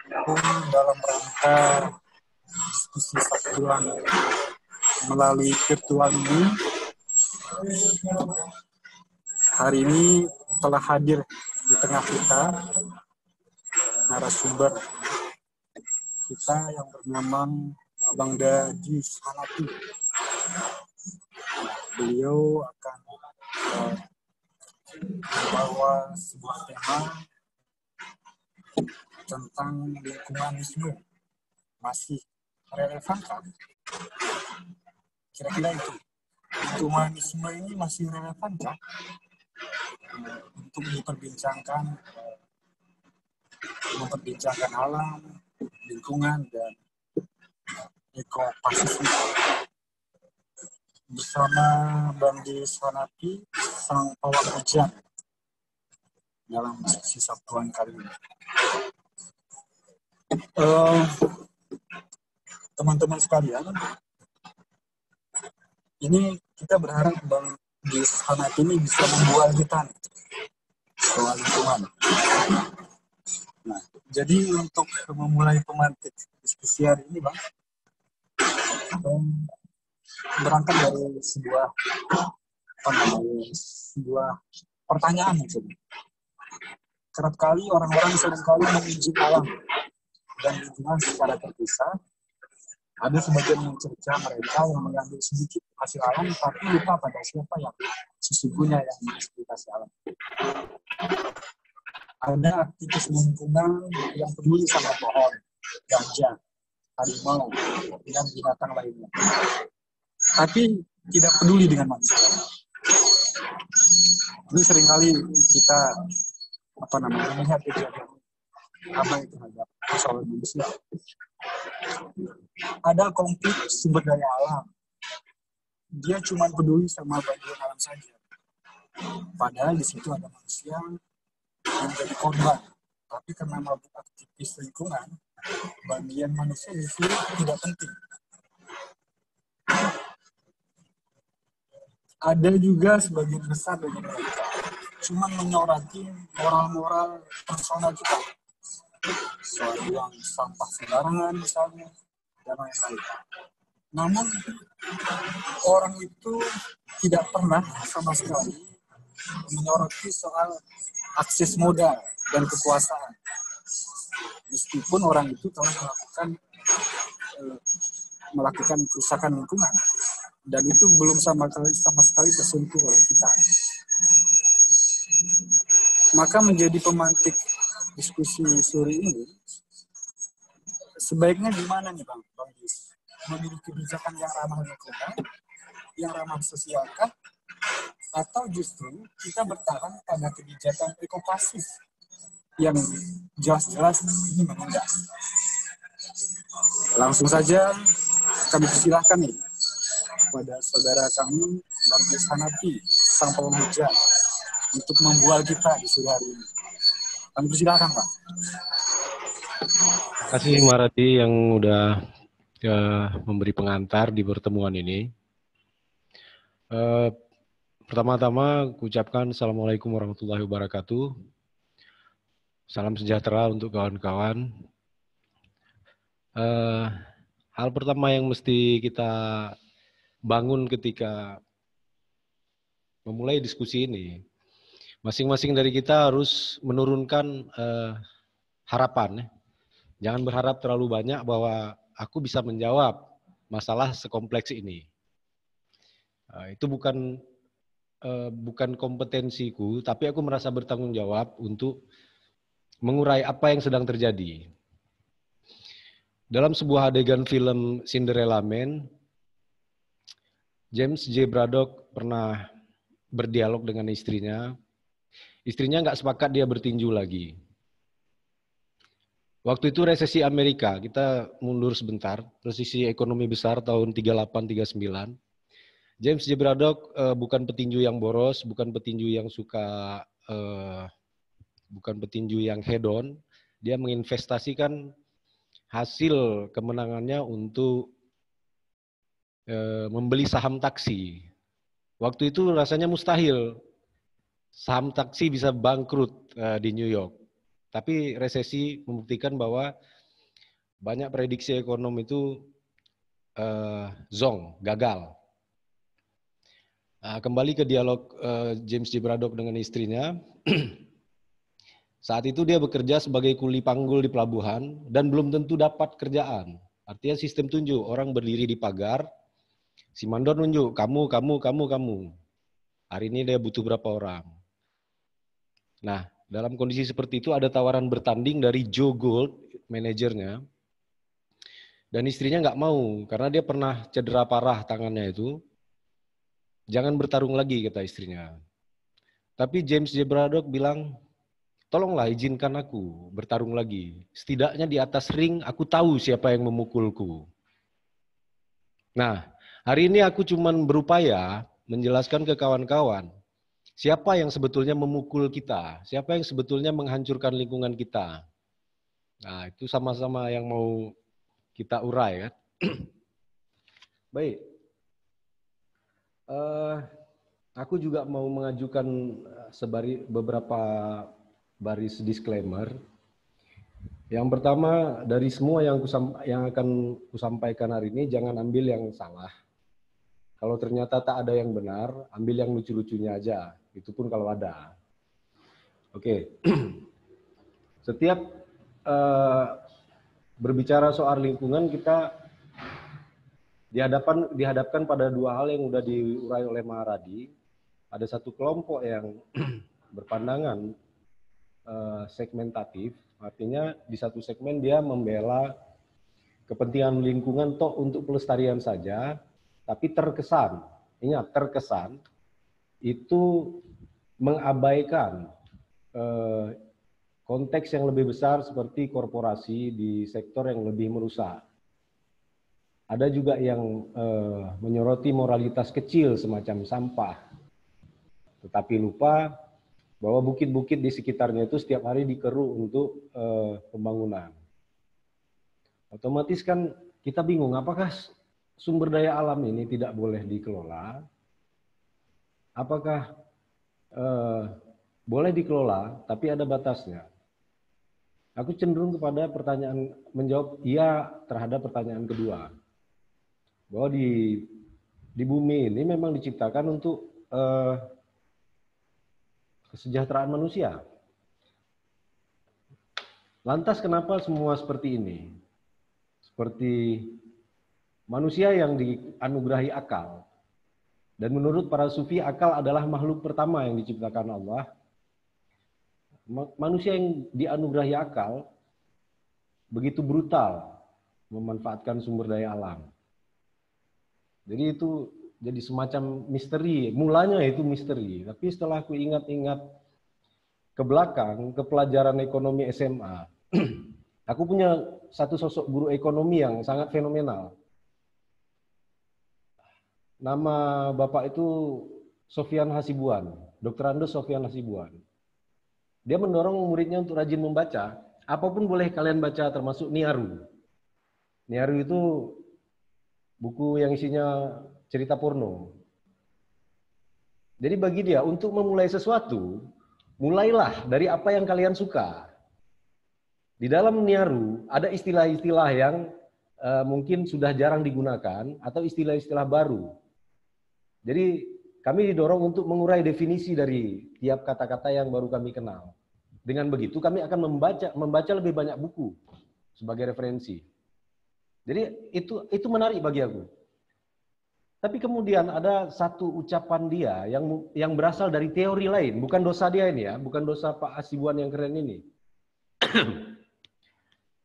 dalam rangka diskusi Sabtuan melalui virtual ini. Hari ini telah hadir di tengah kita narasumber kita yang bernama Abang Daji Hanafi. Beliau akan membawa sebuah tema tentang lingkunganisme. Masih relevan kan? Kira-kira itu. Lingkunganisme ini masih relevan kan? Untuk memperbincangkan alam, lingkungan, dan ekosistem. Bersama Bang Daji Hanafi, sang pawang hujan dalam diskusi Sabtuan kali ini. Teman-teman sekalian, ini kita berharap Bang Daji Hanafi ini bisa membuat kita soal lingkungan. Nah, jadi untuk memulai pemantik diskusi hari ini, Bang, berangkat dari sebuah pertanyaan maksudnya. Kerap kali orang-orang seringkali menguji alam dan lingkungan secara terpisah. Ada sebagian mencerca mereka yang mengambil sedikit hasil alam, tapi lupa pada siapa yang sesungguhnya yang mengeksploitasi alam. Ada aktivis lingkungan yang peduli sama pohon, gajah, harimau, dan binatang lainnya, tapi tidak peduli dengan manusia. Ini seringkali kita melihat kejadian abai terhadap persoalan manusia. Ada konflik sumber daya alam. Dia cuma peduli sama bagian alam saja. Padahal di situ ada manusia yang jadi korban. Tapi karena mabuk aktivis lingkungan, bagian manusia di sini tidak penting. Ada juga sebagian besar dari mereka cuma menyoroti moral-moral personal kita, soal buang sampah sembarangan misalnya, dan lain-lain. Namun orang itu tidak pernah sama sekali menyoroti soal akses modal dan kekuasaan, meskipun orang itu telah melakukan kerusakan lingkungan, dan itu belum sama sekali tersentuh oleh kita. Maka menjadi pemantik diskusi sore ini, sebaiknya gimana nih Bang Yus? Memilih kebijakan yang ramah lingkungan, yang ramah sosialkah, atau justru kita bertahan pada kebijakan ekopasis yang jelas-jelas ini menindas? Langsung saja kami persilahkan nih kepada saudara kami Bang Daji Hanafi, sang pawang hujan, untuk membual kita di sore hari ini. Kami persilahkan, Pak. Terima kasih Maradi yang udah memberi pengantar di pertemuan ini. Pertama-tama ucapkan Assalamualaikum warahmatullahi wabarakatuh. Salam sejahtera untuk kawan-kawan. Hal pertama yang mesti kita bangun ketika memulai diskusi ini, masing-masing dari kita harus menurunkan harapan. Jangan berharap terlalu banyak bahwa aku bisa menjawab masalah sekompleks ini. Itu bukan kompetensiku, tapi aku merasa bertanggung jawab untuk mengurai apa yang sedang terjadi. Dalam sebuah adegan film Cinderella Man, James J. Braddock pernah berdialog dengan istrinya. Istrinya nggak sepakat dia bertinju lagi. Waktu itu resesi Amerika, kita mundur sebentar, resesi ekonomi besar tahun 38-39. James J. Braddock bukan petinju yang boros, bukan petinju yang suka, bukan petinju yang hedon. Dia menginvestasikan hasil kemenangannya untuk membeli saham taksi. Waktu itu rasanya mustahil saham taksi bisa bangkrut di New York. Tapi resesi membuktikan bahwa banyak prediksi ekonom itu zong, gagal. Nah, kembali ke dialog James J. Braddock dengan istrinya. Saat itu dia bekerja sebagai kuli panggul di pelabuhan dan belum tentu dapat kerjaan. Artinya sistem tunjuk, orang berdiri di pagar, si mandor nunjuk, kamu. Hari ini dia butuh berapa orang. Nah, dalam kondisi seperti itu ada tawaran bertanding dari Joe Gold, manajernya. Dan istrinya nggak mau, karena dia pernah cedera parah tangannya itu. Jangan bertarung lagi, kata istrinya. Tapi James J. Braddock bilang, tolonglah izinkan aku bertarung lagi. Setidaknya di atas ring aku tahu siapa yang memukulku. Nah, hari ini aku cuma berupaya menjelaskan ke kawan-kawan siapa yang sebetulnya memukul kita, siapa yang sebetulnya menghancurkan lingkungan kita. Nah, itu sama-sama yang mau kita urai kan. Baik. Aku juga mau mengajukan beberapa baris disclaimer. Yang pertama, dari semua yang akan kusampaikan hari ini, jangan ambil yang salah. Kalau ternyata tak ada yang benar, ambil yang lucu-lucunya aja. Itu pun kalau ada. Oke. Setiap berbicara soal lingkungan, kita dihadapkan pada dua hal yang sudah diurai oleh Maharadi. Ada satu kelompok yang berpandangan segmentatif, artinya di satu segmen dia membela kepentingan lingkungan toh untuk pelestarian saja, tapi terkesan, ingat terkesan, itu mengabaikan konteks yang lebih besar seperti korporasi di sektor yang lebih merusak. Ada juga yang menyoroti moralitas kecil semacam sampah, tetapi lupa bahwa bukit-bukit di sekitarnya itu setiap hari dikeruk untuk pembangunan. Otomatis kan kita bingung, apakah sumber daya alam ini tidak boleh dikelola? Apakah boleh dikelola, tapi ada batasnya? Aku cenderung kepada menjawab iya terhadap pertanyaan kedua. Bahwa di bumi ini memang diciptakan untuk kesejahteraan manusia. Lantas kenapa semua seperti ini? Seperti manusia yang dianugerahi akal. Dan menurut para sufi, akal adalah makhluk pertama yang diciptakan Allah. Manusia yang dianugerahi akal begitu brutal memanfaatkan sumber daya alam. Jadi itu jadi semacam misteri. Mulanya itu misteri. Tapi setelah aku ingat-ingat ke belakang, ke pelajaran ekonomi SMA, aku punya satu sosok guru ekonomi yang sangat fenomenal. Nama bapak itu Sofyan Hasibuan, Dr. Andes Sofyan Hasibuan. Dia mendorong muridnya untuk rajin membaca. Apapun boleh kalian baca, termasuk Niaru. Niaru itu buku yang isinya cerita porno. Jadi bagi dia, untuk memulai sesuatu, mulailah dari apa yang kalian suka. Di dalam Niaru ada istilah-istilah yang mungkin sudah jarang digunakan atau istilah-istilah baru. Jadi kami didorong untuk mengurai definisi dari tiap kata-kata yang baru kami kenal. Dengan begitu kami akan membaca lebih banyak buku sebagai referensi. Jadi itu menarik bagi aku. Tapi kemudian ada satu ucapan dia yang berasal dari teori lain, bukan dosa dia ini ya, bukan dosa Pak Hasibuan yang keren ini.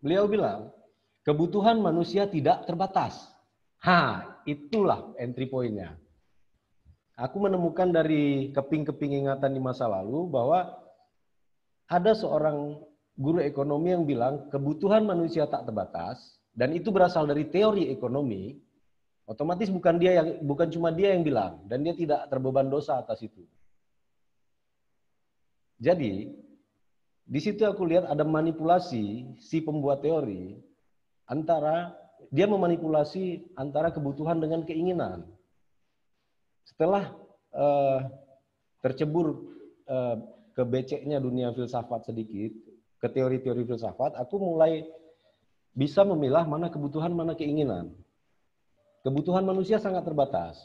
Beliau bilang, kebutuhan manusia tidak terbatas. Itulah entry point-nya. Aku menemukan dari keping-keping ingatan di masa lalu bahwa ada seorang guru ekonomi yang bilang kebutuhan manusia tak terbatas, dan itu berasal dari teori ekonomi. Otomatis bukan cuma dia yang bilang, dan dia tidak terbeban dosa atas itu. Jadi di situ aku lihat ada manipulasi si pembuat teori antara dia memanipulasi antara kebutuhan dengan keinginan. Setelah tercebur ke beceknya dunia filsafat sedikit, ke teori-teori filsafat, aku mulai bisa memilah mana kebutuhan, mana keinginan. Kebutuhan manusia sangat terbatas.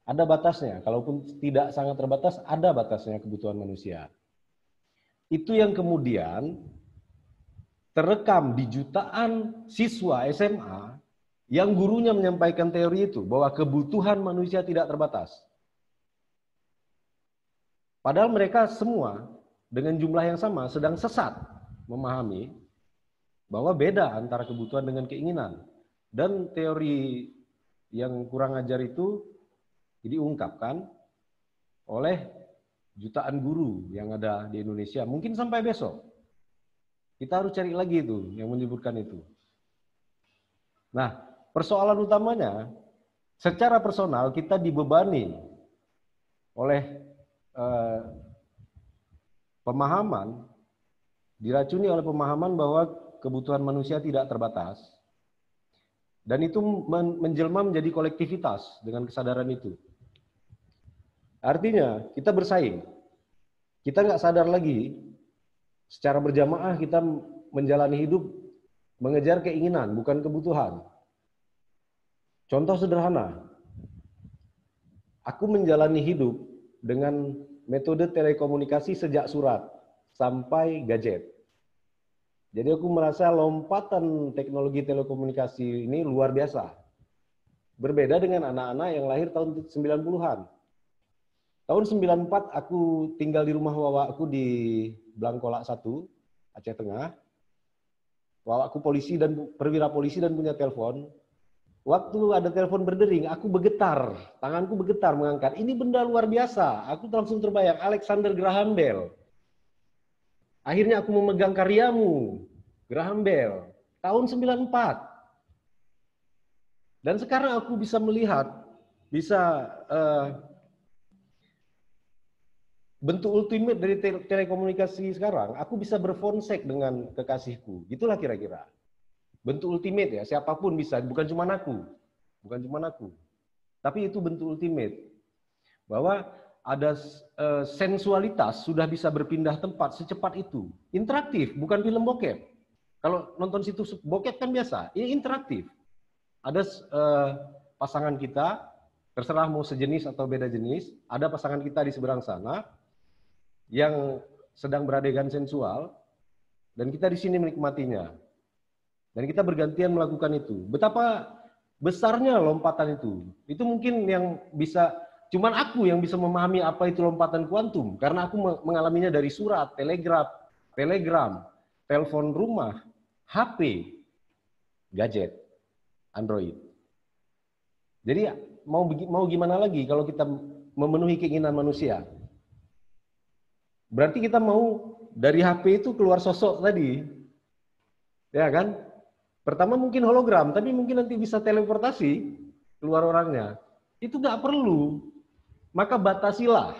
Ada batasnya, kalaupun tidak sangat terbatas, ada batasnya kebutuhan manusia. Itu yang kemudian terekam di jutaan siswa SMA yang gurunya menyampaikan teori itu, bahwa kebutuhan manusia tidak terbatas. Padahal mereka semua dengan jumlah yang sama sedang sesat memahami bahwa beda antara kebutuhan dengan keinginan. Dan teori yang kurang ajar itu diungkapkan oleh jutaan guru yang ada di Indonesia. Mungkin sampai besok. Kita harus cari lagi itu yang menyebutkan itu. Nah, persoalan utamanya, secara personal kita dibebani oleh pemahaman, diracuni oleh pemahaman bahwa kebutuhan manusia tidak terbatas. Dan itu menjelma menjadi kolektivitas dengan kesadaran itu. Artinya kita bersaing. Kita nggak sadar lagi secara berjamaah kita menjalani hidup mengejar keinginan, bukan kebutuhan. Contoh sederhana. Aku menjalani hidup dengan metode telekomunikasi sejak surat sampai gadget. Jadi aku merasa lompatan teknologi telekomunikasi ini luar biasa. Berbeda dengan anak-anak yang lahir tahun 90-an. Tahun 94 aku tinggal di rumah wawakku di Blangkolak 1, Aceh Tengah. Wawakku polisi dan perwira polisi dan punya telepon. Waktu ada telepon berdering, aku bergetar. Tanganku bergetar mengangkat. Ini benda luar biasa. Aku langsung terbayang Alexander Graham Bell. Akhirnya aku memegang karyamu, Graham Bell, tahun 94. Dan sekarang aku bisa melihat, bisa bentuk ultimate dari telekomunikasi sekarang, aku bisa berfonsek dengan kekasihku. Itulah kira-kira. Bentuk ultimate ya, siapapun bisa, bukan cuma aku. Bukan cuma aku. Tapi itu bentuk ultimate. Bahwa ada sensualitas sudah bisa berpindah tempat secepat itu. Interaktif, bukan film bokep. Kalau nonton situs bokep kan biasa, ini interaktif. Ada pasangan kita, terserah mau sejenis atau beda jenis, ada pasangan kita di seberang sana yang sedang beradegan sensual, dan kita di sini menikmatinya. Dan kita bergantian melakukan itu. Betapa besarnya lompatan itu. Itu mungkin yang bisa, cuman aku yang bisa memahami apa itu lompatan kuantum. Karena aku mengalaminya dari surat, telegram, telepon rumah, HP, gadget, Android. Jadi mau gimana lagi kalau kita memenuhi keinginan manusia? Berarti kita mau dari HP itu keluar sosok tadi. Ya kan? Pertama mungkin hologram, tapi mungkin nanti bisa teleportasi keluar orangnya. Itu nggak perlu. Maka batasilah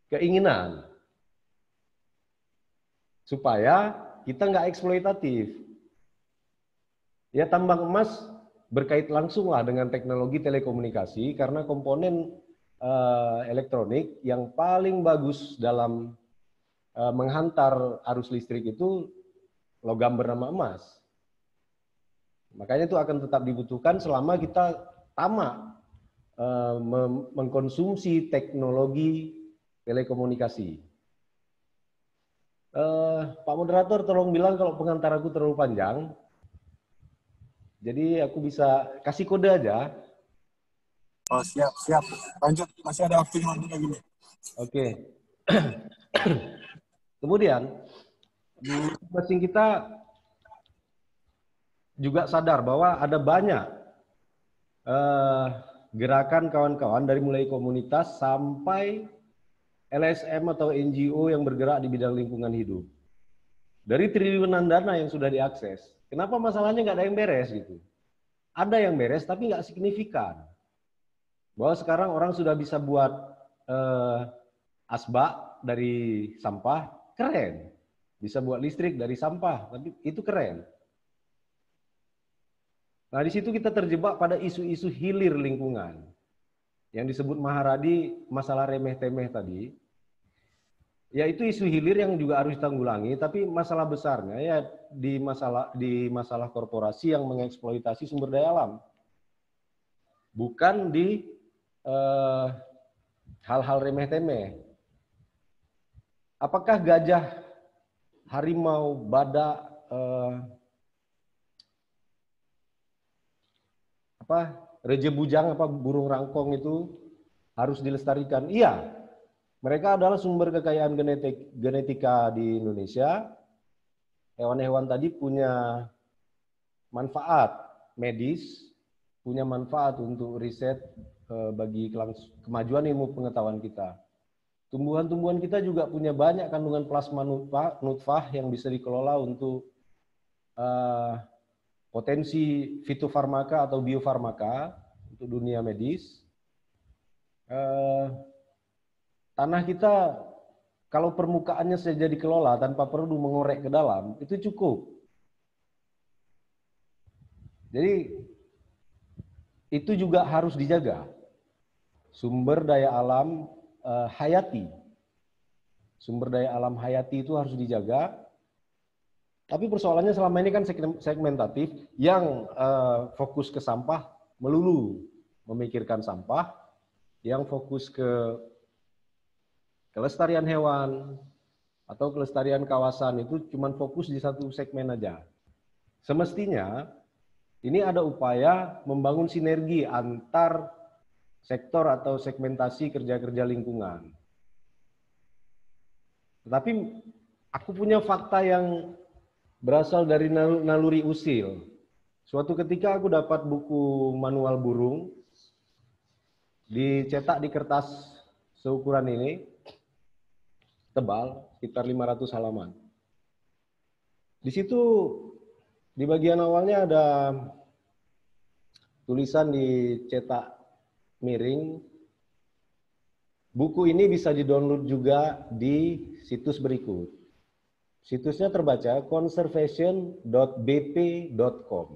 keinginan. Supaya kita nggak eksploitatif. Ya, tambang emas berkait langsung lah dengan teknologi telekomunikasi karena komponen elektronik yang paling bagus dalam menghantar arus listrik itu logam bernama emas. Makanya itu akan tetap dibutuhkan selama kita tamak mengkonsumsi teknologi telekomunikasi. Pak moderator tolong bilang kalau pengantar aku terlalu panjang. Jadi aku bisa kasih kode aja. Oh, siap. Lanjut, masih ada waktu 5 menit lagi nih. Oke. Kemudian, masing-masing kita juga sadar bahwa ada banyak gerakan kawan-kawan dari mulai komunitas sampai LSM atau NGO yang bergerak di bidang lingkungan hidup. Dari triliunan dana yang sudah diakses, kenapa masalahnya nggak ada yang beres gitu? Ada yang beres tapi nggak signifikan. Bahwa sekarang orang sudah bisa buat asbak dari sampah, keren. Bisa buat listrik dari sampah, tapi itu keren. Nah, di situ kita terjebak pada isu-isu hilir lingkungan. Yang disebut Maharadi masalah remeh-temeh tadi. Ya itu isu hilir yang juga harus ditanggulangi, tapi masalah besarnya ya di masalah korporasi yang mengeksploitasi sumber daya alam, bukan di hal-hal remeh-temeh. Apakah gajah, harimau, badak, reje bujang, burung rangkong itu harus dilestarikan? Iya, mereka adalah sumber kekayaan genetika di Indonesia. Hewan-hewan tadi punya manfaat medis, punya manfaat untuk riset bagi kemajuan ilmu pengetahuan kita. Tumbuhan-tumbuhan kita juga punya banyak kandungan plasma nutfah yang bisa dikelola untuk potensi fitofarmaka atau biofarmaka untuk dunia medis. Tanah kita kalau permukaannya saja dikelola tanpa perlu mengorek ke dalam, itu cukup. Jadi itu juga harus dijaga. Sumber daya alam hayati. Sumber daya alam hayati itu harus dijaga. Tapi persoalannya selama ini kan segmentatif, yang fokus ke sampah melulu memikirkan sampah, yang fokus ke kelestarian hewan atau kelestarian kawasan itu cuma fokus di satu segmen aja. Semestinya ini ada upaya membangun sinergi antar sektor atau segmentasi kerja-kerja lingkungan. Tetapi aku punya fakta yang berasal dari naluri usil. Suatu ketika aku dapat buku manual burung, dicetak di kertas seukuran ini, tebal, sekitar 500 halaman. Di situ, di bagian awalnya ada tulisan dicetak miring. Buku ini bisa di-download juga di situs berikut. Situsnya terbaca conservation.bp.com.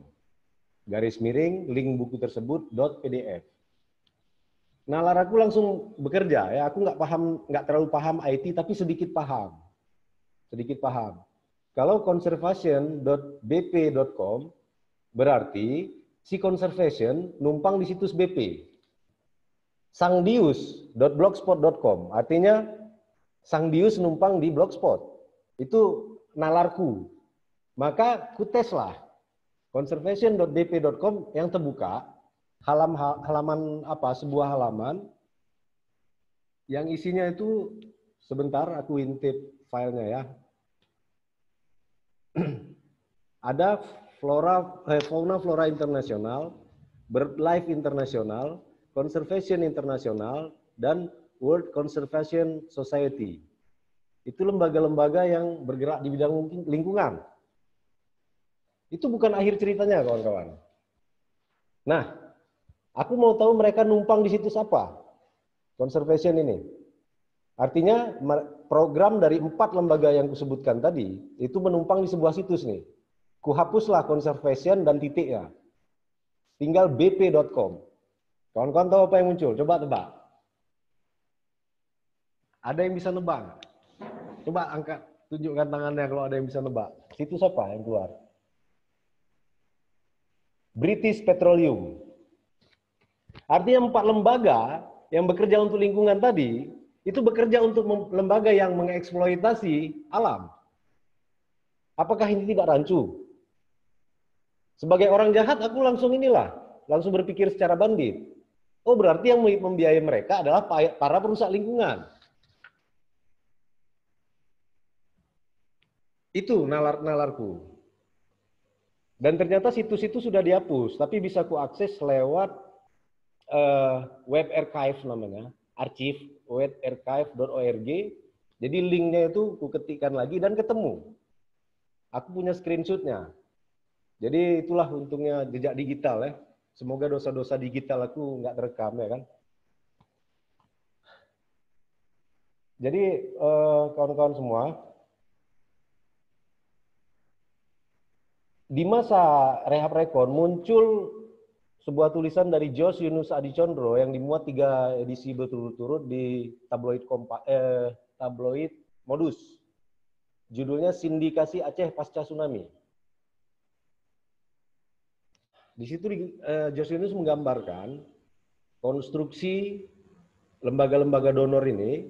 _link buku tersebut .pdf. Nalar aku langsung bekerja ya. Aku nggak terlalu paham IT, tapi sedikit paham. Kalau conservation.bp.com berarti si conservation numpang di situs BP. Sangdius.blogspot.com artinya Sangdius numpang di blogspot. Itu nalarku. Maka ku teslah conservation.bp.com yang terbuka, halaman sebuah halaman yang isinya itu, sebentar aku intip filenya ya. Ada fauna flora internasional, BirdLife internasional, Conservation internasional, dan World Conservation Society. Itu lembaga-lembaga yang bergerak di bidang lingkungan. Itu bukan akhir ceritanya, kawan-kawan. Nah, aku mau tahu mereka numpang di situs apa? Conservation ini. Artinya program dari 4 lembaga yang kusebutkan tadi, itu menumpang di sebuah situs nih. Kuhapuslah conservation dan titiknya. Tinggal bp.com. Kawan-kawan tahu apa yang muncul? Coba tebak. Ada yang bisa nebak? Coba angkat, tunjukkan tangannya kalau ada yang bisa nebak. Situs apa yang keluar? British Petroleum. Artinya 4 lembaga yang bekerja untuk lingkungan tadi, itu bekerja untuk lembaga yang mengeksploitasi alam. Apakah ini tidak rancu? Sebagai orang jahat, aku langsung berpikir secara bandit. Oh, berarti yang membiayai mereka adalah para perusak lingkungan. Itu nalarku. Dan ternyata situs itu sudah dihapus, tapi bisa kuakses lewat web archive namanya, web-archive.org. Jadi linknya itu kuketikkan lagi dan ketemu. Aku punya screenshotnya. Jadi itulah untungnya jejak digital ya. Semoga dosa-dosa digital aku nggak terekam ya kan. Jadi kawan-kawan semua, di masa Rehab Rekon muncul sebuah tulisan dari Jos Yunus Adicondro yang dimuat 3 edisi berturut-turut di tabloid modus. Judulnya Sindikasi Aceh Pasca Tsunami. Di situ Josinus menggambarkan konstruksi lembaga-lembaga donor ini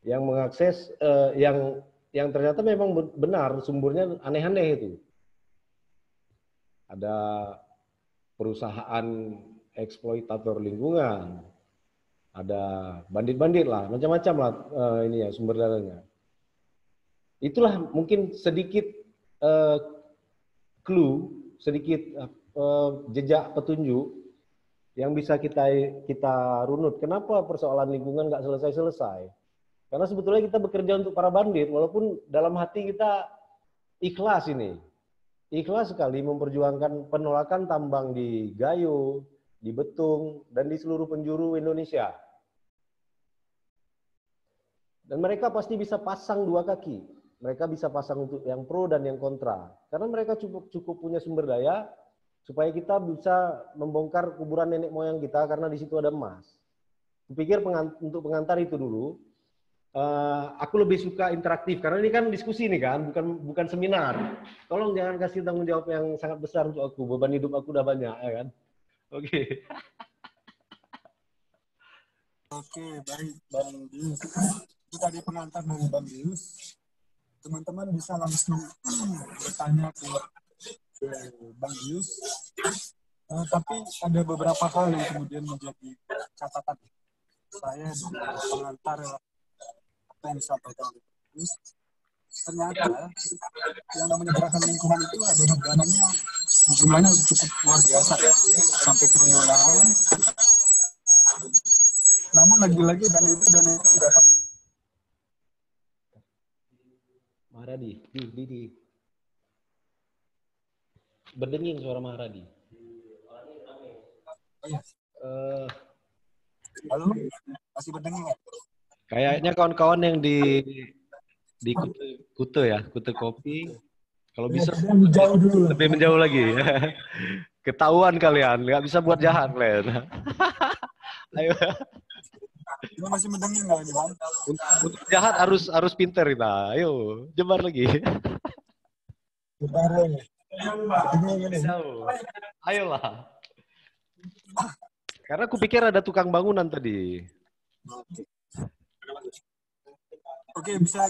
yang mengakses yang ternyata memang benar sumbernya aneh-aneh itu. Ada perusahaan eksploitator lingkungan, ada bandit-bandit lah, macam-macam lah ini ya sumber dananya. Itulah mungkin sedikit clue, sedikit jejak petunjuk yang bisa kita runut. Kenapa persoalan lingkungan nggak selesai-selesai? Karena sebetulnya kita bekerja untuk para bandit, walaupun dalam hati kita ikhlas ini. Ikhlas sekali memperjuangkan penolakan tambang di Gayo, di Betung, dan di seluruh penjuru Indonesia. Dan mereka pasti bisa pasang dua kaki. Mereka bisa pasang untuk yang pro dan yang kontra. Karena mereka cukup punya sumber daya supaya kita bisa membongkar kuburan nenek moyang kita karena di situ ada emas. Kupikir untuk pengantar itu dulu. Aku lebih suka interaktif karena ini kan diskusi nih kan, bukan seminar. Tolong jangan kasih tanggung jawab yang sangat besar untuk aku. Beban hidup aku udah banyak, ya kan? Oke. Oke, baik Bang Dius. Itu tadi pengantar dari Bang Dius. Teman-teman bisa langsung bertanya ke Bang Dius. Tapi ada beberapa hal yang kemudian menjadi catatan saya di pengantar apa yang disampaikan oleh Bang Dius. Ternyata yang namanya gerakan lingkungan itu ada dananya jumlahnya cukup luar biasa ya, sampai triliunan. Namun lagi-lagi dana itu tidak Maharadi, di. Berdenging suara Maharadi. Halo, masih berdenging ya? Kayaknya kawan-kawan yang di Kute ya, Kute Kopi. Kalau bisa lebih menjauh lagi. Ketahuan kalian, nggak bisa buat jahat kalian. Ayo. Ini masih mendenging nggak ini, Bang? Untuk jahat harus pinter kita. Ayo, jebar lagi. Jebar lagi. Ayolah. Karena aku pikir ada tukang bangunan tadi. Oke, bisa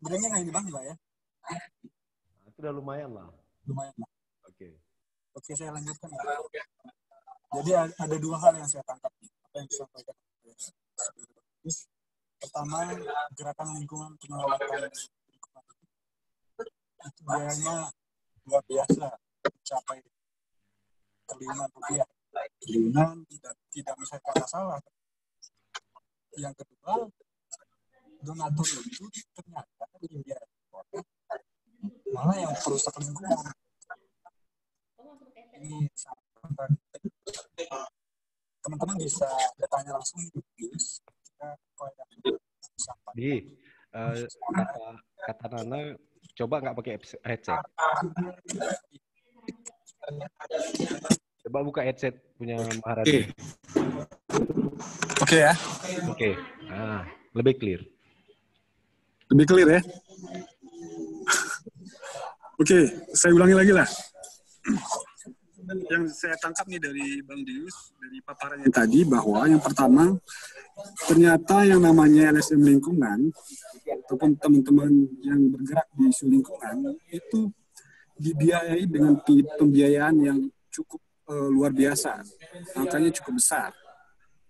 berdenging nggak ini, Bang? Ya? Itu udah lumayan lah. Lumayan lah. Oke, saya lanjutkan. Ya. Jadi ada dua hal yang saya tangkap. Apa yang disampaikan. Pertama, gerakan lingkungan penyelamatan lingkungan itu biayanya luar biasa, mencapai triliunan rupiah. Triliunan tidak menyelesaikan masalah. Yang kedua, donatur itu ternyata malah yang perusak lingkungan. Ini sangat teman-teman bisa bertanya langsung kata Nana coba nggak pakai headset. Coba buka headset punya Maharadi. Oke ya. Oke. Nah, lebih clear. Lebih clear ya. Oke, saya ulangi lagi lah. Yang saya tangkap nih dari Bang Dius, dari paparannya tadi, bahwa yang pertama, ternyata yang namanya LSM lingkungan, ataupun teman-teman yang bergerak di isu lingkungan, itu dibiayai dengan pembiayaan yang cukup luar biasa. Angkanya cukup besar,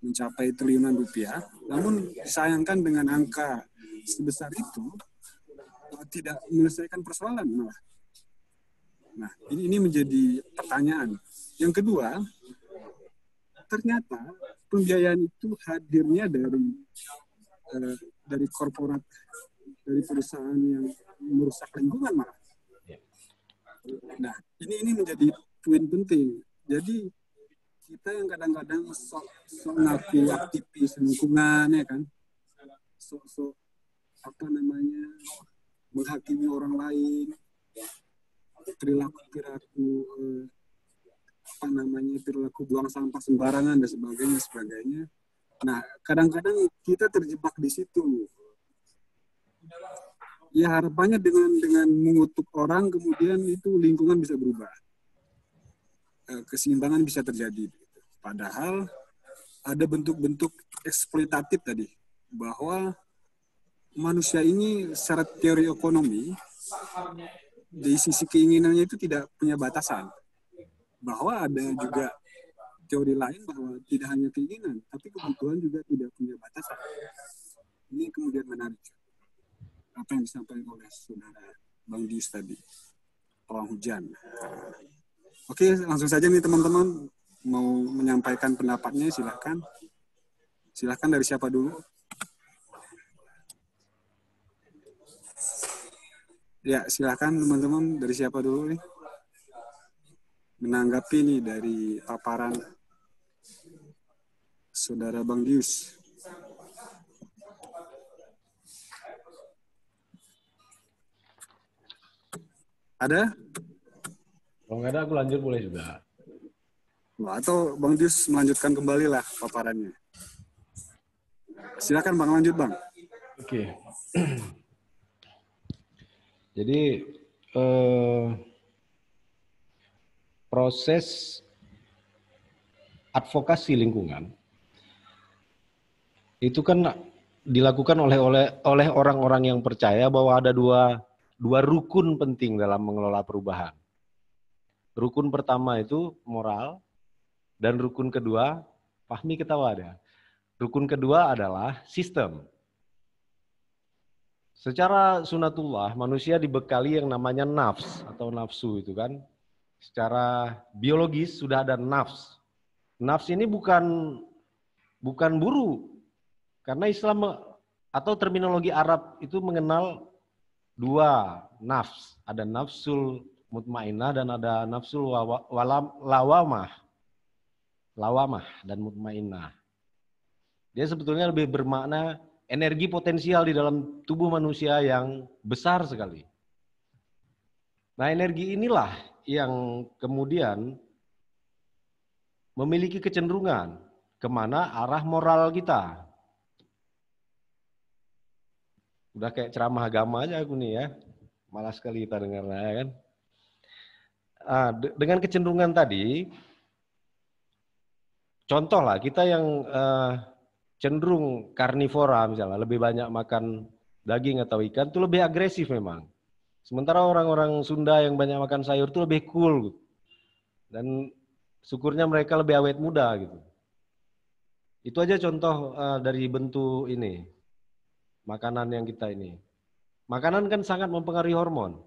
mencapai triliunan rupiah. Namun disayangkan dengan angka sebesar itu, tidak menyelesaikan persoalan malah. Nah, ini menjadi pertanyaan. Yang kedua, ternyata pembiayaan itu hadirnya dari korporat, dari perusahaan yang merusak lingkungan malah. Nah, ini menjadi poin penting. Jadi kita yang kadang-kadang sok ngaku aktivis lingkungan ya kan, sok menghakimi orang lain. perilaku buang sampah sembarangan dan sebagainya. Nah, kadang-kadang kita terjebak di situ. Ya harapannya dengan mengutuk orang kemudian itu lingkungan bisa berubah, keseimbangan bisa terjadi. Padahal ada bentuk-bentuk eksploitatif tadi, bahwa manusia ini secara teori ekonomi dari sisi keinginannya itu tidak punya batasan. Bahwa ada juga teori lain bahwa tidak hanya keinginan, tapi kebutuhan juga tidak punya batasan. Ini kemudian menarik apa yang disampaikan oleh saudara Bang Dius tadi, pawang hujan. Oke, langsung saja nih teman-teman, mau menyampaikan pendapatnya silahkan. Silahkan, dari siapa dulu? Ya, silahkan teman-teman, dari siapa dulu nih? Menanggapi nih dari paparan saudara Bang Dius. Ada? Kalau nggak ada, aku lanjut boleh juga. Atau Bang Dius melanjutkan kembali lah paparannya. Silakan Bang, lanjut Bang. Oke. Jadi proses advokasi lingkungan itu kan dilakukan oleh orang-orang yang percaya bahwa ada dua rukun penting dalam mengelola perubahan. Rukun pertama itu moral, dan rukun kedua, Fahmi ketawa ada. Rukun kedua adalah sistem. Secara sunatullah, manusia dibekali yang namanya nafs atau nafsu itu kan. Secara biologis sudah ada nafs. Nafs ini bukan buru. Karena Islam atau terminologi Arab itu mengenal dua nafs. Ada nafsul mutmainah dan ada nafsul lawamah. Lawamah dan mutmainah. Dia sebetulnya lebih bermakna energi potensial di dalam tubuh manusia yang besar sekali. Nah, energi inilah yang kemudian memiliki kecenderungan kemana arah moral kita. Udah kayak ceramah agama aja aku nih ya. Malas sekali kita dengarnya ya kan. Dengan kecenderungan tadi, contoh lah kita yang cenderung karnivora misalnya, lebih banyak makan daging atau ikan itu lebih agresif memang. Sementara orang-orang Sunda yang banyak makan sayur itu lebih cool. Dan syukurnya mereka lebih awet muda gitu. Itu aja contoh dari bentuk ini, makanan yang kita ini. Makanan kan sangat mempengaruhi hormon.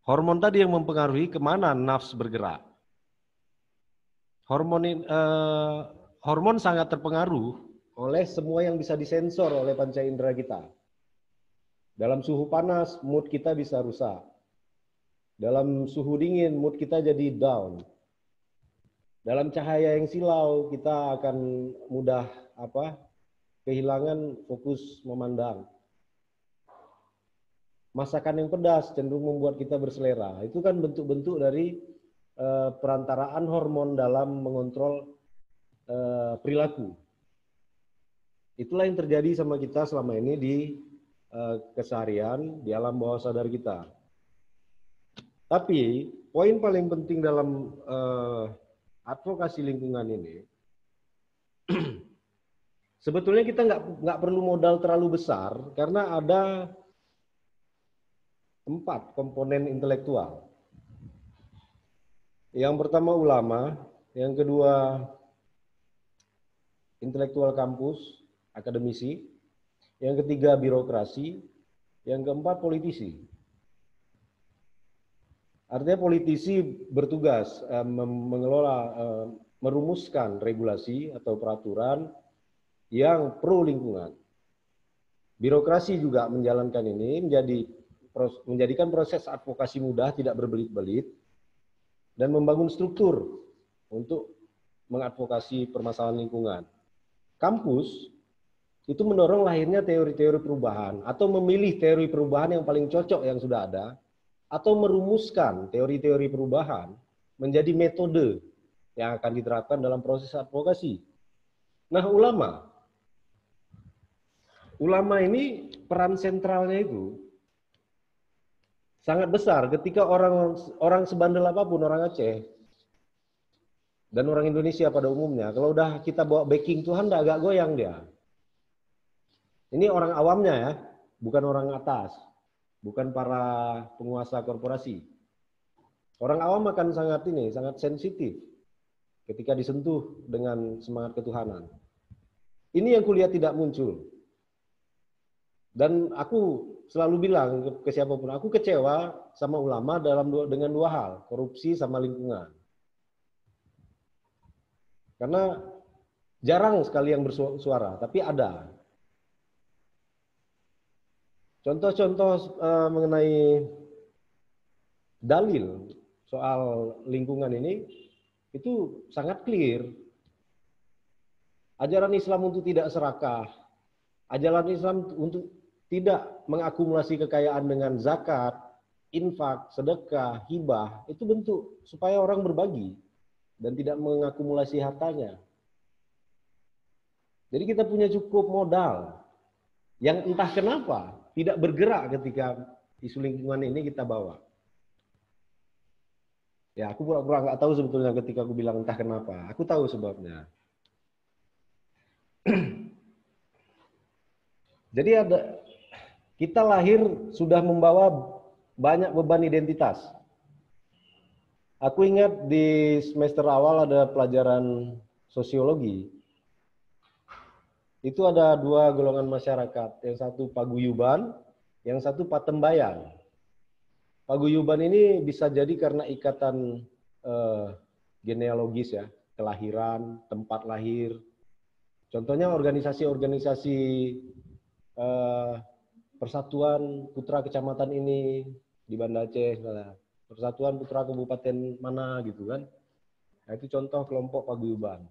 Hormon tadi yang mempengaruhi kemana nafs bergerak. Hormon sangat terpengaruh oleh semua yang bisa disensor oleh panca indera kita. Dalam suhu panas, mood kita bisa rusak. Dalam suhu dingin, mood kita jadi down. Dalam cahaya yang silau, kita akan mudah kehilangan fokus memandang. Masakan yang pedas cenderung membuat kita berselera. Itu kan bentuk-bentuk dari perantaraan hormon dalam mengontrol perilaku. Itulah yang terjadi sama kita selama ini di keseharian, di alam bawah sadar kita. Tapi poin paling penting dalam advokasi lingkungan ini, sebetulnya kita nggak perlu modal terlalu besar karena ada 4 komponen intelektual. Yang pertama ulama, yang kedua intelektual kampus, akademisi, yang ketiga birokrasi, yang keempat politisi. Artinya politisi bertugas mengelola, merumuskan regulasi atau peraturan yang pro lingkungan. Birokrasi juga menjalankan ini, menjadikan proses advokasi mudah, tidak berbelit-belit, dan membangun struktur untuk mengadvokasi permasalahan lingkungan. Kampus itu mendorong lahirnya teori-teori perubahan atau memilih teori perubahan yang paling cocok yang sudah ada, atau merumuskan teori-teori perubahan menjadi metode yang akan diterapkan dalam proses advokasi. Nah, ulama ini peran sentralnya itu sangat besar ketika orang sebandel apapun, orang Aceh dan orang Indonesia pada umumnya, kalau udah kita bawa backing Tuhan, agak goyang dia. Ini orang awamnya ya, bukan orang atas, bukan para penguasa korporasi. Orang awam akan sangat sensitif ketika disentuh dengan semangat ketuhanan. Ini yang kulihat tidak muncul. Dan aku selalu bilang ke siapapun, aku kecewa sama ulama dengan dua hal, korupsi sama lingkungan. Karena jarang sekali yang bersuara, tapi ada. Contoh-contoh mengenai dalil soal lingkungan ini, itu sangat clear. Ajaran Islam untuk tidak serakah, ajaran Islam untuk tidak mengakumulasi kekayaan dengan zakat, infak, sedekah, hibah, itu bentuk supaya orang berbagi dan tidak mengakumulasi hartanya. Jadi kita punya cukup modal yang entah kenapa tidak bergerak ketika isu lingkungan ini kita bawa. Ya, aku pura-pura nggak tahu sebetulnya ketika aku bilang entah kenapa. Aku tahu sebabnya. Jadi kita lahir sudah membawa banyak beban identitas. Aku ingat di semester awal ada pelajaran sosiologi. Itu ada dua golongan masyarakat, yang satu paguyuban, yang satu patembayan. Paguyuban ini bisa jadi karena ikatan genealogis ya, kelahiran, tempat lahir. Contohnya organisasi-organisasi Persatuan Putra Kecamatan ini di Banda Aceh, Persatuan Putra Kabupaten mana gitu kan. Nah, itu contoh kelompok paguyuban.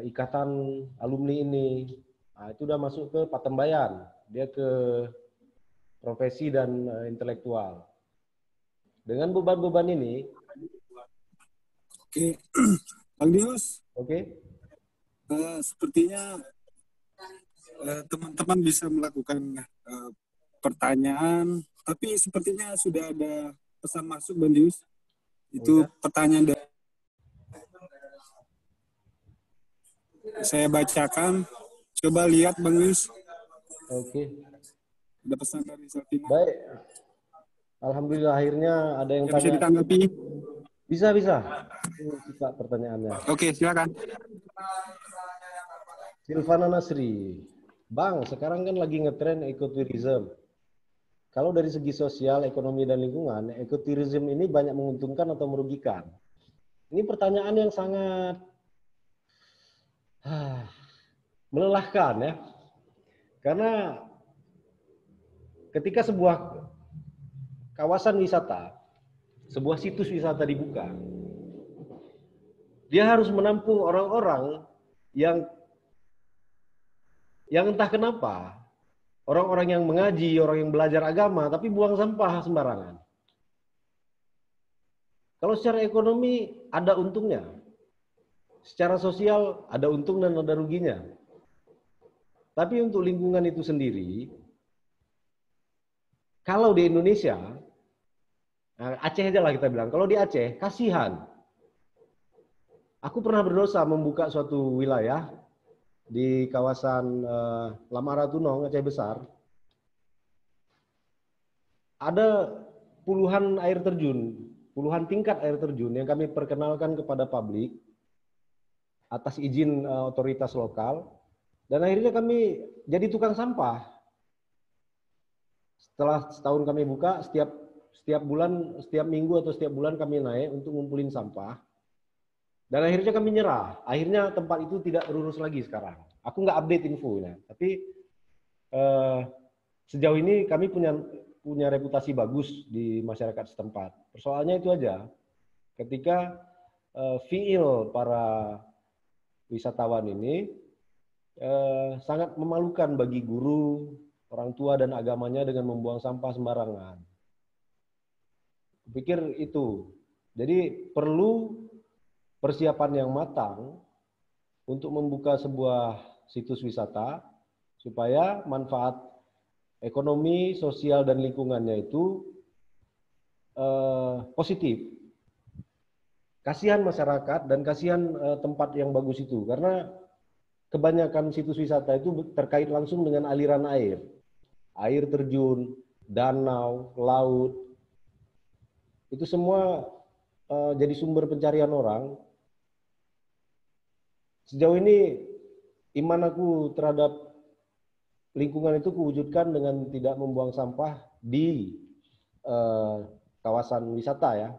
Ikatan alumni ini, nah, itu udah masuk ke patembayan, dia ke profesi dan intelektual. Dengan beban-beban ini, Oke, Bang Dius, oke, sepertinya teman-teman bisa melakukan pertanyaan, tapi sepertinya sudah ada pesan masuk, Bang Dius. Itu pertanyaan dari saya bacakan. Coba lihat, Bang Dius. oke. Ada pesan dari Satina. Baik. Alhamdulillah akhirnya ada yang Ya, bisa tanya. ditanggapi. Bisa. Suka pertanyaannya. Oke, silakan. Silvana Nasri. Bang, sekarang kan lagi ngetren ekotourism. Kalau dari segi sosial, ekonomi, dan lingkungan, ekotourism ini banyak menguntungkan atau merugikan? Ini pertanyaan yang sangat melelahkan ya. Karena ketika sebuah kawasan wisata, sebuah situs wisata dibuka, dia harus menampung orang-orang yang entah kenapa, orang-orang yang mengaji, orang yang belajar agama, tapi buang sampah sembarangan. Kalau secara ekonomi ada untungnya, secara sosial ada untung dan ada ruginya. Tapi untuk lingkungan itu sendiri, kalau di Indonesia, Aceh aja lah kita bilang, kalau di Aceh, kasihan. Aku pernah berdosa membuka suatu wilayah di kawasan Lamara Tunong, Aceh Besar. Ada puluhan air terjun, puluhan tingkat air terjun yang kami perkenalkan kepada publik atas izin otoritas lokal. Dan akhirnya kami jadi tukang sampah. Setelah setahun kami buka, setiap bulan, setiap minggu atau setiap bulan kami naik untuk ngumpulin sampah. Dan akhirnya kami nyerah. Akhirnya tempat itu tidak terurus lagi sekarang. Aku nggak update infonya. Tapi sejauh ini kami punya reputasi bagus di masyarakat setempat. Persoalannya itu aja. Ketika fiil para wisatawan ini sangat memalukan bagi guru, orang tua dan agamanya dengan membuang sampah sembarangan. Kupikir itu. Jadi perlu persiapan yang matang untuk membuka sebuah situs wisata supaya manfaat ekonomi, sosial, dan lingkungannya itu positif. Kasihan masyarakat dan kasihan tempat yang bagus itu, karena kebanyakan situs wisata itu terkait langsung dengan aliran air. Air terjun, danau, laut, itu semua jadi sumber pencarian orang. Sejauh ini iman aku terhadap lingkungan itu kuwujudkan dengan tidak membuang sampah di kawasan wisata ya.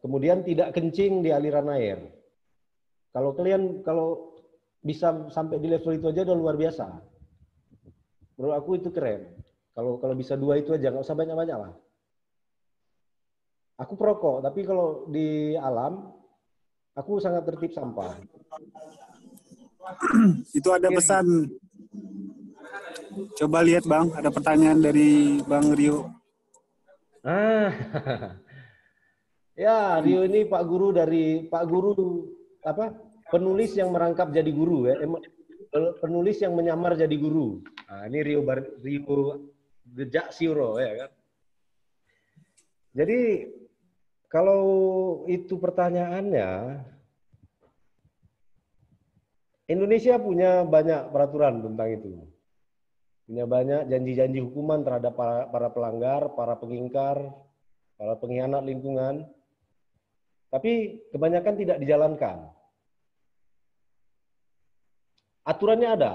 Kemudian tidak kencing di aliran air. Kalau kalian bisa sampai di level itu aja udah luar biasa. Menurut aku itu keren. Kalau bisa 2 itu aja, nggak usah banyak-banyak lah. Aku perokok, tapi kalau di alam aku sangat tertib sampah. Itu ada pesan. Coba lihat Bang, ada pertanyaan dari Bang Rio. Ya, Rio ini Pak Guru penulis yang merangkap jadi guru ya. Penulis yang menyamar jadi guru. Nah, ini Rio Jejak Siro ya kan. Jadi kalau itu pertanyaannya, Indonesia punya banyak peraturan tentang itu. Punya banyak janji-janji hukuman terhadap para pelanggar, para pengingkar, para pengkhianat lingkungan. Tapi kebanyakan tidak dijalankan. Aturannya ada,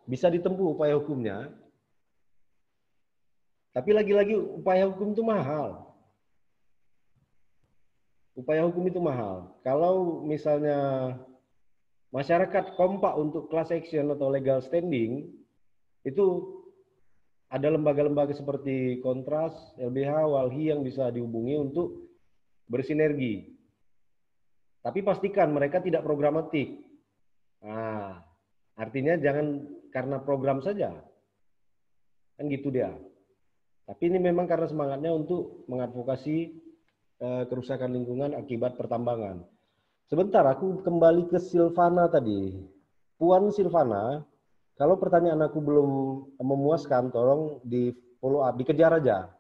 bisa ditempuh upaya hukumnya. Tapi lagi-lagi upaya hukum itu mahal. Upaya hukum itu mahal. Kalau misalnya masyarakat kompak untuk class action atau legal standing, itu ada lembaga-lembaga seperti Kontras, LBH, Walhi yang bisa dihubungi untuk bersinergi. Tapi pastikan mereka tidak programatik. Nah, artinya jangan karena program saja. Kan gitu dia. Tapi ini memang karena semangatnya untuk mengadvokasi kerusakan lingkungan akibat pertambangan. Sebentar, aku kembali ke Silvana tadi. Puan Silvana, kalau pertanyaan aku belum memuaskan, tolong di follow up, dikejar aja.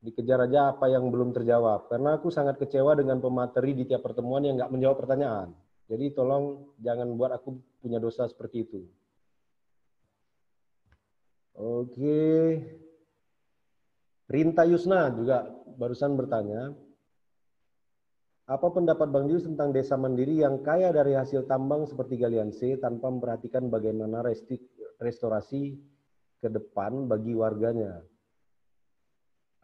Dikejar aja apa yang belum terjawab. Karena aku sangat kecewa dengan pemateri di tiap pertemuan yang nggak menjawab pertanyaan. Jadi tolong jangan buat aku punya dosa seperti itu. Oke. Rinta Yusna juga barusan bertanya. Apa pendapat Bang Yus tentang desa mandiri yang kaya dari hasil tambang seperti galian C tanpa memperhatikan bagaimana restorasi ke depan bagi warganya?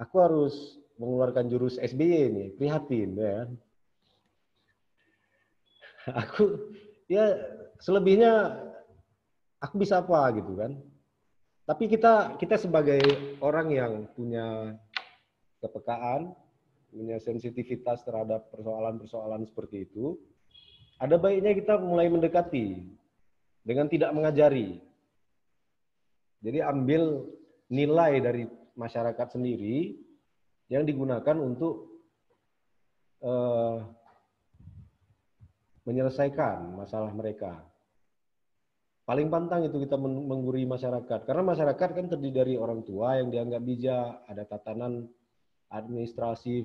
Aku harus mengeluarkan jurus SBY nih, prihatin ya. Aku ya selebihnya aku bisa apa gitu kan. Tapi kita sebagai orang yang punya kepekaan, punya sensitivitas terhadap persoalan-persoalan seperti itu, ada baiknya kita mulai mendekati dengan tidak mengajari. Jadi ambil nilai dari masyarakat sendiri yang digunakan untuk menyelesaikan masalah mereka. Paling pantang itu kita menggurui masyarakat. Karena masyarakat kan terdiri dari orang tua yang dianggap bijak, ada tatanan administratif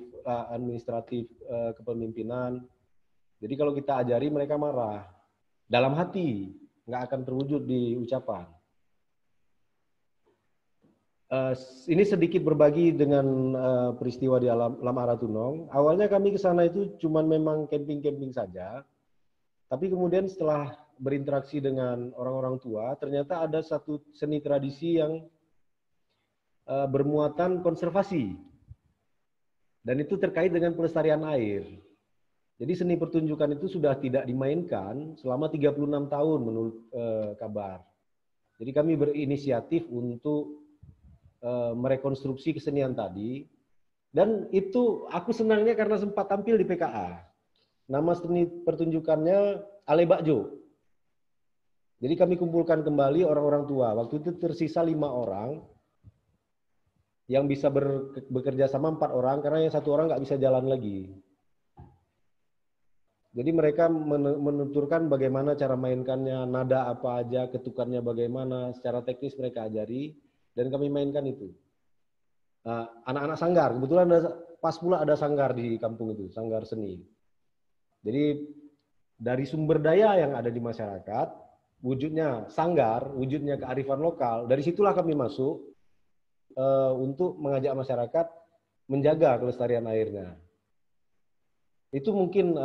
kepemimpinan. Jadi kalau kita ajari mereka marah. Dalam hati, nggak akan terwujud di ucapan. Ini sedikit berbagi dengan peristiwa di Alam Aratunong. Awalnya kami ke sana itu cuma memang camping-camping saja. Tapi kemudian setelah berinteraksi dengan orang-orang tua, ternyata ada satu seni tradisi yang bermuatan konservasi. Dan itu terkait dengan pelestarian air. Jadi seni pertunjukan itu sudah tidak dimainkan selama 36 tahun menurut kabar. Jadi kami berinisiatif untuk merekonstruksi kesenian tadi, dan itu aku senangnya karena sempat tampil di PKA. Nama seni pertunjukannya Ale Bakjo. Jadi kami kumpulkan kembali orang-orang tua. Waktu itu tersisa 5 orang, yang bisa bekerja sama 4 orang, karena yang 1 orang nggak bisa jalan lagi. Jadi mereka menuturkan bagaimana cara mainkannya, nada apa aja, ketukannya bagaimana, secara teknis mereka ajari, dan kami mainkan itu. Anak-anak sanggar, kebetulan pas pula ada sanggar di kampung itu, sanggar seni. Jadi dari sumber daya yang ada di masyarakat, wujudnya sanggar, wujudnya kearifan lokal, dari situlah kami masuk untuk mengajak masyarakat menjaga kelestarian airnya. Itu mungkin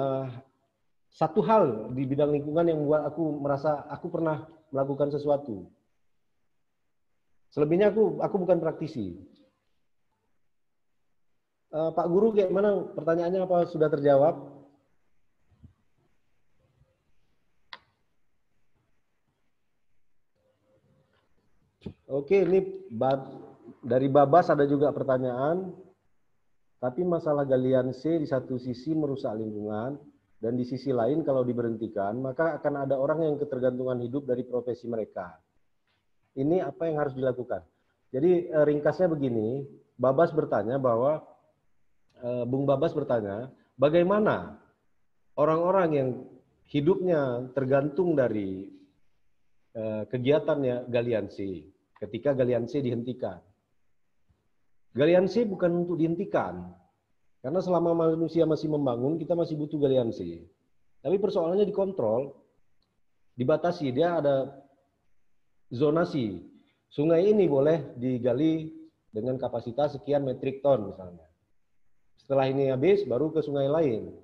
satu hal di bidang lingkungan yang membuat aku merasa aku pernah melakukan sesuatu. Selebihnya aku bukan praktisi. Pak Guru, kayak mana pertanyaannya, apa sudah terjawab? Oke, ini dari Babas ada juga pertanyaan. Tapi masalah galian C di satu sisi merusak lingkungan, dan di sisi lain kalau diberhentikan, maka akan ada orang yang ketergantungan hidup dari profesi mereka. Ini apa yang harus dilakukan? Jadi ringkasnya begini, Babas bertanya bahwa, Bung Babas bertanya, bagaimana orang-orang yang hidupnya tergantung dari kegiatannya galian C, ketika galian C dihentikan. Galian C bukan untuk dihentikan, karena selama manusia masih membangun, kita masih butuh galian C. Tapi persoalannya dikontrol, dibatasi, dia ada zonasi. Sungai ini boleh digali dengan kapasitas sekian metrik ton misalnya. Setelah ini habis, baru ke sungai lain.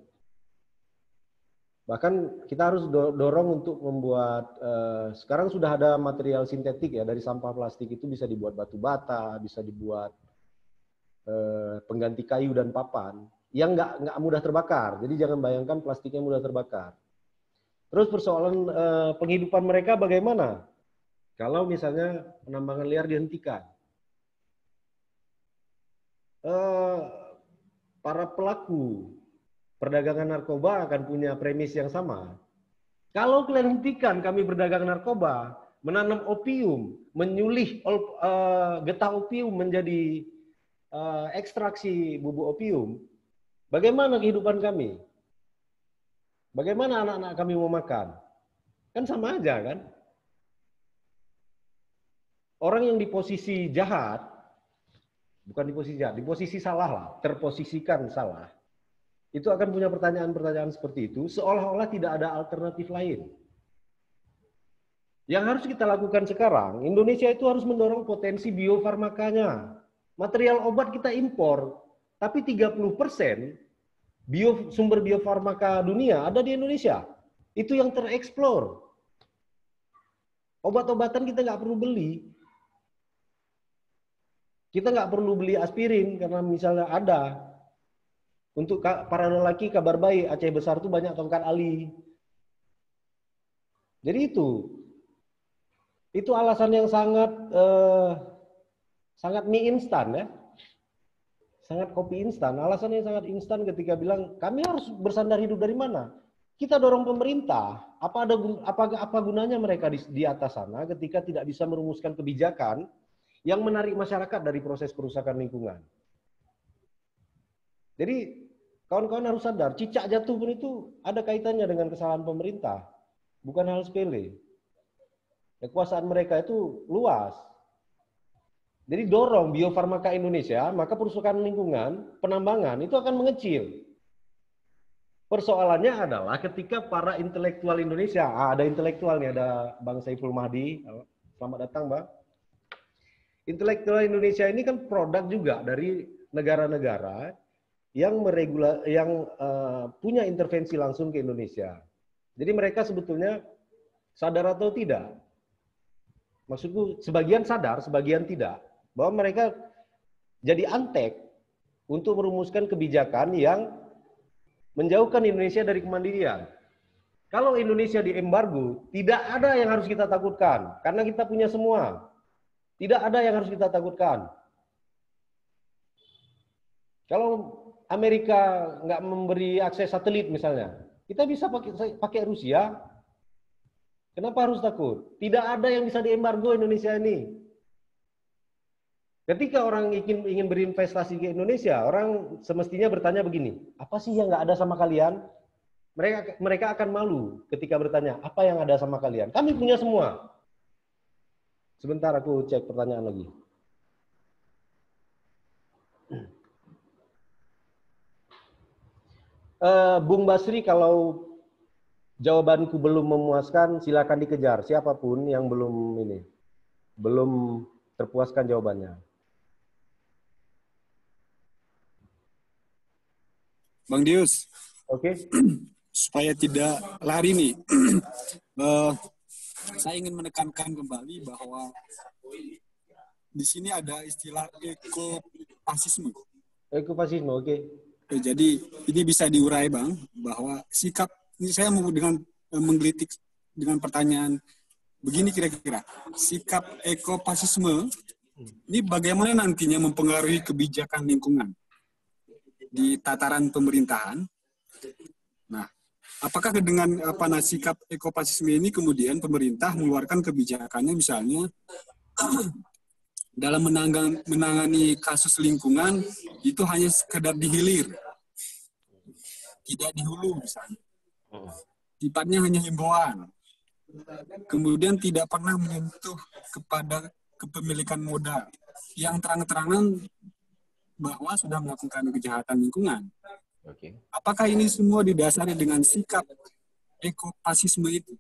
Bahkan kita harus dorong untuk membuat, sekarang sudah ada material sintetik ya, dari sampah plastik itu bisa dibuat batu bata, bisa dibuat pengganti kayu dan papan yang nggak mudah terbakar. Jadi jangan bayangkan plastiknya mudah terbakar. Terus persoalan penghidupan mereka bagaimana? Kalau misalnya penambangan liar dihentikan, para pelaku perdagangan narkoba akan punya premis yang sama. Kalau kalian hentikan kami berdagang narkoba, menanam opium, menyulih getah opium menjadi ekstraksi bubuk opium, bagaimana kehidupan kami? Bagaimana anak-anak kami mau makan? Kan sama aja kan? Orang yang di posisi jahat, bukan di posisi jahat, di posisi salah lah, terposisikan salah, itu akan punya pertanyaan-pertanyaan seperti itu, seolah-olah tidak ada alternatif lain. Yang harus kita lakukan sekarang, Indonesia itu harus mendorong potensi biofarmakanya. Material obat kita impor, tapi 30% sumber biofarmaka dunia ada di Indonesia. Itu yang tereksplor. Obat-obatan kita nggak perlu beli. Kita nggak perlu beli aspirin karena misalnya ada. Untuk para lelaki kabar baik, Aceh besar itu banyak tongkat ali. Jadi itu alasan yang sangat sangat mie instan ya. Sangat kopi instan. Alasannya sangat instan ketika bilang kami harus bersandar hidup dari mana? Kita dorong pemerintah. Apa gunanya mereka di atas sana ketika tidak bisa merumuskan kebijakan yang menarik masyarakat dari proses kerusakan lingkungan? Jadi kawan-kawan harus sadar, cicak jatuh pun itu ada kaitannya dengan kesalahan pemerintah. Bukan hal sepele. Kekuasaan mereka itu luas. Jadi dorong biofarmaka Indonesia, maka perusahaan lingkungan, penambangan itu akan mengecil. Persoalannya adalah ketika para intelektual Indonesia, ada intelektual nih, ada Bang Saiful Mahdi, selamat datang Bang. Intelektual Indonesia ini kan produk juga dari negara-negara yang punya intervensi langsung ke Indonesia. Jadi mereka sebetulnya sadar atau tidak, maksudku sebagian sadar, sebagian tidak, bahwa mereka jadi antek untuk merumuskan kebijakan yang menjauhkan Indonesia dari kemandirian. Kalau Indonesia diembargo, tidak ada yang harus kita takutkan, karena kita punya semua. Tidak ada yang harus kita takutkan. Kalau Amerika nggak memberi akses satelit misalnya, kita bisa pakai Rusia. Kenapa harus takut? Tidak ada yang bisa diembargo Indonesia ini. Ketika orang ingin berinvestasi ke Indonesia, orang semestinya bertanya begini, apa sih yang nggak ada sama kalian? Mereka akan malu ketika bertanya, apa yang ada sama kalian? Kami punya semua. Sebentar aku cek pertanyaan lagi. Bung Basri, kalau jawabanku belum memuaskan, silakan dikejar. Siapapun yang belum terpuaskan jawabannya. Bang Dius, Oke? supaya tidak lari nih, saya ingin menekankan kembali bahwa di sini ada istilah ekofasisme. Ekofasisme, oke. Jadi ini bisa diurai Bang, bahwa sikap, ini saya mau dengan menggelitik dengan pertanyaan begini kira-kira, sikap ekofasisme ini bagaimana nantinya mempengaruhi kebijakan lingkungan di tataran pemerintahan. Nah, apakah dengan sikap ekofasisme ini kemudian pemerintah mengeluarkan kebijakannya misalnya dalam menangani kasus lingkungan itu hanya sekedar di hilir, tidak di hulu misalnya. Sifatnya hanya himbauan. Kemudian tidak pernah menyentuh kepada kepemilikan modal yang terang-terangan bahwa sudah melakukan kejahatan lingkungan. Oke. Apakah ini semua didasari dengan sikap ekofasisme itu?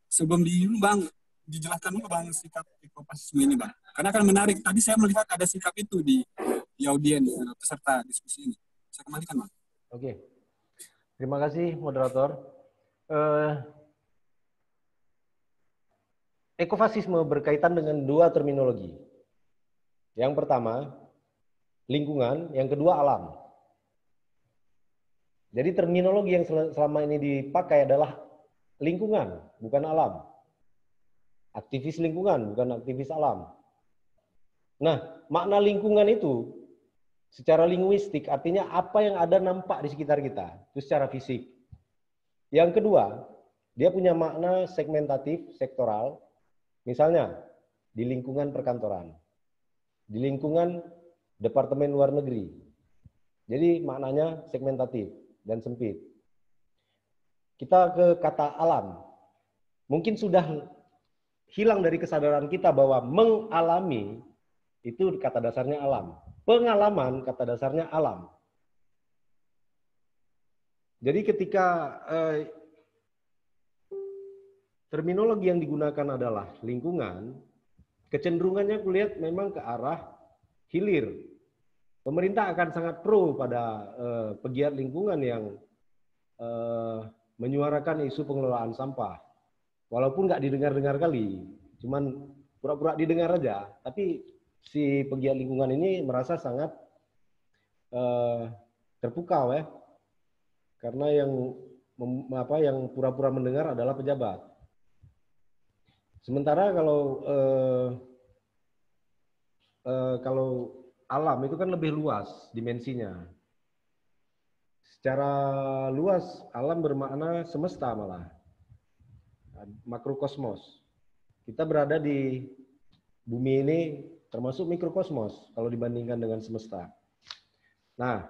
Sebelum Bang, dijelaskan dulu Bang sikap ekofasisme ini Bang. Karena akan menarik. Tadi saya melihat ada sikap itu di audien peserta diskusi ini. Saya kembalikan Bang. Oke. Terima kasih moderator. Ekofasisme berkaitan dengan dua terminologi. Yang pertama, lingkungan. Yang kedua, alam. Jadi terminologi yang selama ini dipakai adalah lingkungan, bukan alam. Aktivis lingkungan, bukan aktivis alam. Nah, makna lingkungan itu secara linguistik artinya apa yang ada nampak di sekitar kita, itu secara fisik. Yang kedua, dia punya makna segmentatif, sektoral. Misalnya, di lingkungan perkantoran, di lingkungan Departemen Luar Negeri. Jadi maknanya segmentatif dan sempit. Kita ke kata alam. Mungkin sudah hilang dari kesadaran kita bahwa mengalami itu kata dasarnya alam. Pengalaman kata dasarnya alam. Jadi ketika terminologi yang digunakan adalah lingkungan, kecenderungannya kulihat memang ke arah hilir. Pemerintah akan sangat pro pada pegiat lingkungan yang menyuarakan isu pengelolaan sampah. Walaupun nggak didengar-dengar kali, cuman pura-pura didengar aja. Tapi si pegiat lingkungan ini merasa sangat terpukau ya, karena yang pura-pura mendengar adalah pejabat. Sementara kalau alam itu kan lebih luas dimensinya. Secara luas alam bermakna semesta malah. Makrokosmos. Kita berada di bumi ini termasuk mikrokosmos kalau dibandingkan dengan semesta. Nah,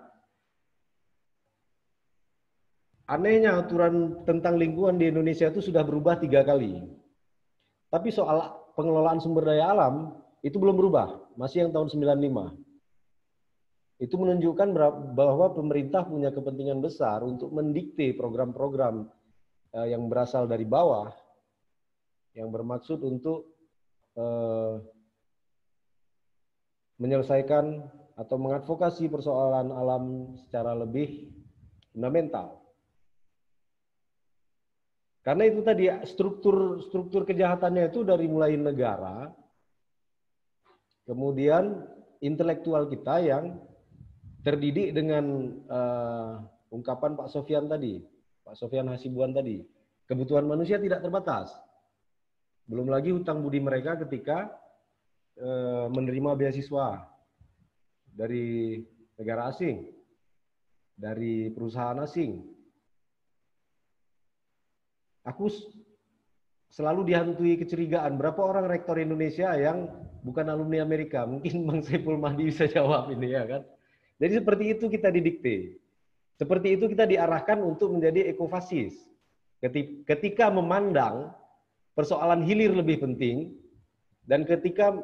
anehnya aturan tentang lingkungan di Indonesia itu sudah berubah 3 kali. Tapi soal pengelolaan sumber daya alam itu belum berubah, masih yang tahun 95. Itu menunjukkan bahwa pemerintah punya kepentingan besar untuk mendikte program-program yang berasal dari bawah, yang bermaksud untuk menyelesaikan atau mengadvokasi persoalan alam secara lebih fundamental. Karena itu tadi struktur kejahatannya itu dari mulai negara, kemudian intelektual kita yang terdidik dengan ungkapan Pak Sofyan tadi, Pak Sofyan Hasibuan tadi, kebutuhan manusia tidak terbatas. Belum lagi hutang budi mereka ketika menerima beasiswa dari negara asing, dari perusahaan asing. Aku selalu dihantui kecurigaan, berapa orang rektor Indonesia yang bukan alumni Amerika? Mungkin Bang Saiful Mahdi bisa jawab ini ya kan. Jadi seperti itu kita didikte. Seperti itu kita diarahkan untuk menjadi ekofasis. Ketika memandang persoalan hilir lebih penting, dan ketika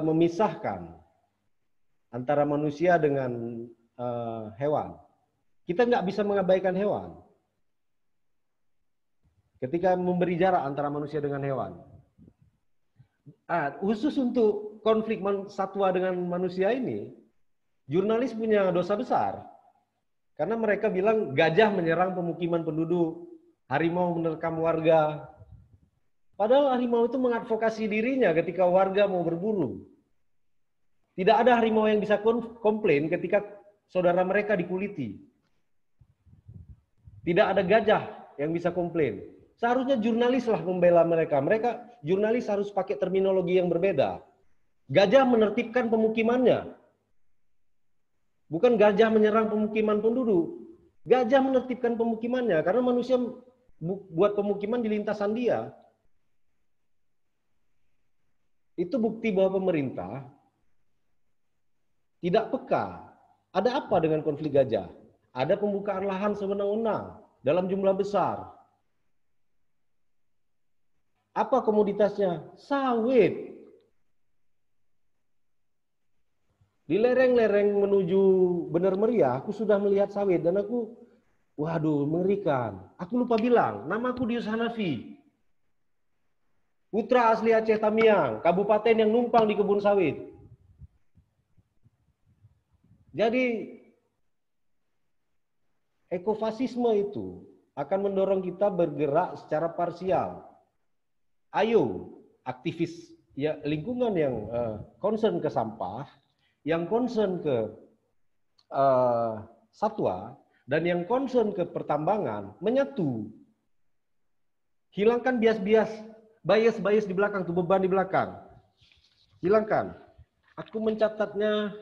memisahkan antara manusia dengan hewan. Kita nggak bisa mengabaikan hewan. Ketika memberi jarak antara manusia dengan hewan. Khusus untuk konflik satwa dengan manusia ini, jurnalis punya dosa besar. Karena mereka bilang gajah menyerang pemukiman penduduk, harimau menerkam warga. Padahal harimau itu mengadvokasi dirinya ketika warga mau berburu. Tidak ada harimau yang bisa komplain ketika saudara mereka dikuliti. Tidak ada gajah yang bisa komplain. Seharusnya jurnalislah membela mereka. Jurnalis harus pakai terminologi yang berbeda. Gajah menertibkan pemukimannya. Bukan gajah menyerang pemukiman penduduk. Gajah menertibkan pemukimannya karena manusia buat pemukiman di lintasan dia. Itu bukti bahwa pemerintah tidak peka. Ada apa dengan konflik gajah? Ada pembukaan lahan sewenang-wenang dalam jumlah besar. Apa komoditasnya? Sawit. Di lereng-lereng menuju Bener Meriah, aku sudah melihat sawit dan aku, waduh, mengerikan. Aku lupa bilang, namaku Dius Hanafi. Putra asli Aceh Tamiang, kabupaten yang numpang di kebun sawit. Jadi, ekofasisme itu akan mendorong kita bergerak secara parsial. Ayo, aktivis ya lingkungan yang concern ke sampah, yang concern ke satwa, dan yang concern ke pertambangan, menyatu. Hilangkan bias di belakang, tuh beban di belakang. Hilangkan. Aku mencatatnya.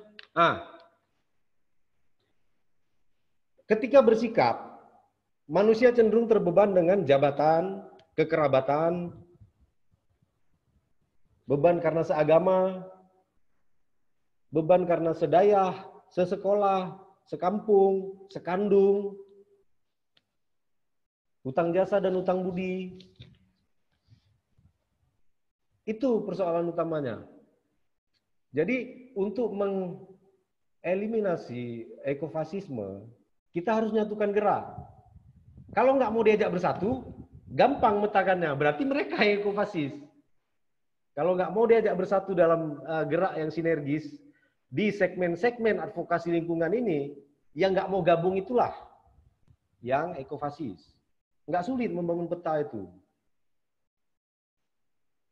Ketika bersikap, manusia cenderung terbeban dengan jabatan, kekerabatan, beban karena seagama, beban karena sedayah, sesekolah, sekampung, sekandung, hutang jasa dan hutang budi. Itu persoalan utamanya. Jadi untuk mengeliminasi ekofasisme, kita harus nyatukan gerak. Kalau nggak mau diajak bersatu, gampang metakannya. Berarti mereka yang ekofasis. Kalau nggak mau diajak bersatu dalam gerak yang sinergis, di segmen-segmen advokasi lingkungan ini, yang nggak mau gabung itulah yang ekofasis. Nggak sulit membangun peta itu.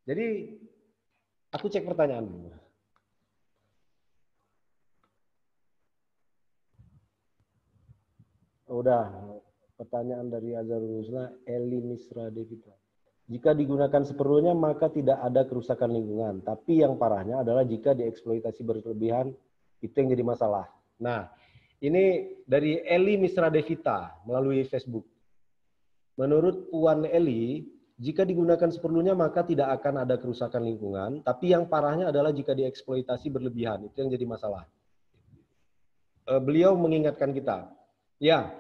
Jadi, aku cek pertanyaan dulu. Udah, pertanyaan dari Azharul Husna, Eli Misra Devita. Jika digunakan seperlunya, maka tidak ada kerusakan lingkungan. Tapi yang parahnya adalah jika dieksploitasi berlebihan, itu yang jadi masalah. Nah, ini dari Eli Misra Devita melalui Facebook. Menurut Puan Eli, jika digunakan seperlunya, maka tidak akan ada kerusakan lingkungan. Tapi yang parahnya adalah jika dieksploitasi berlebihan, itu yang jadi masalah. Beliau mengingatkan kita, ya,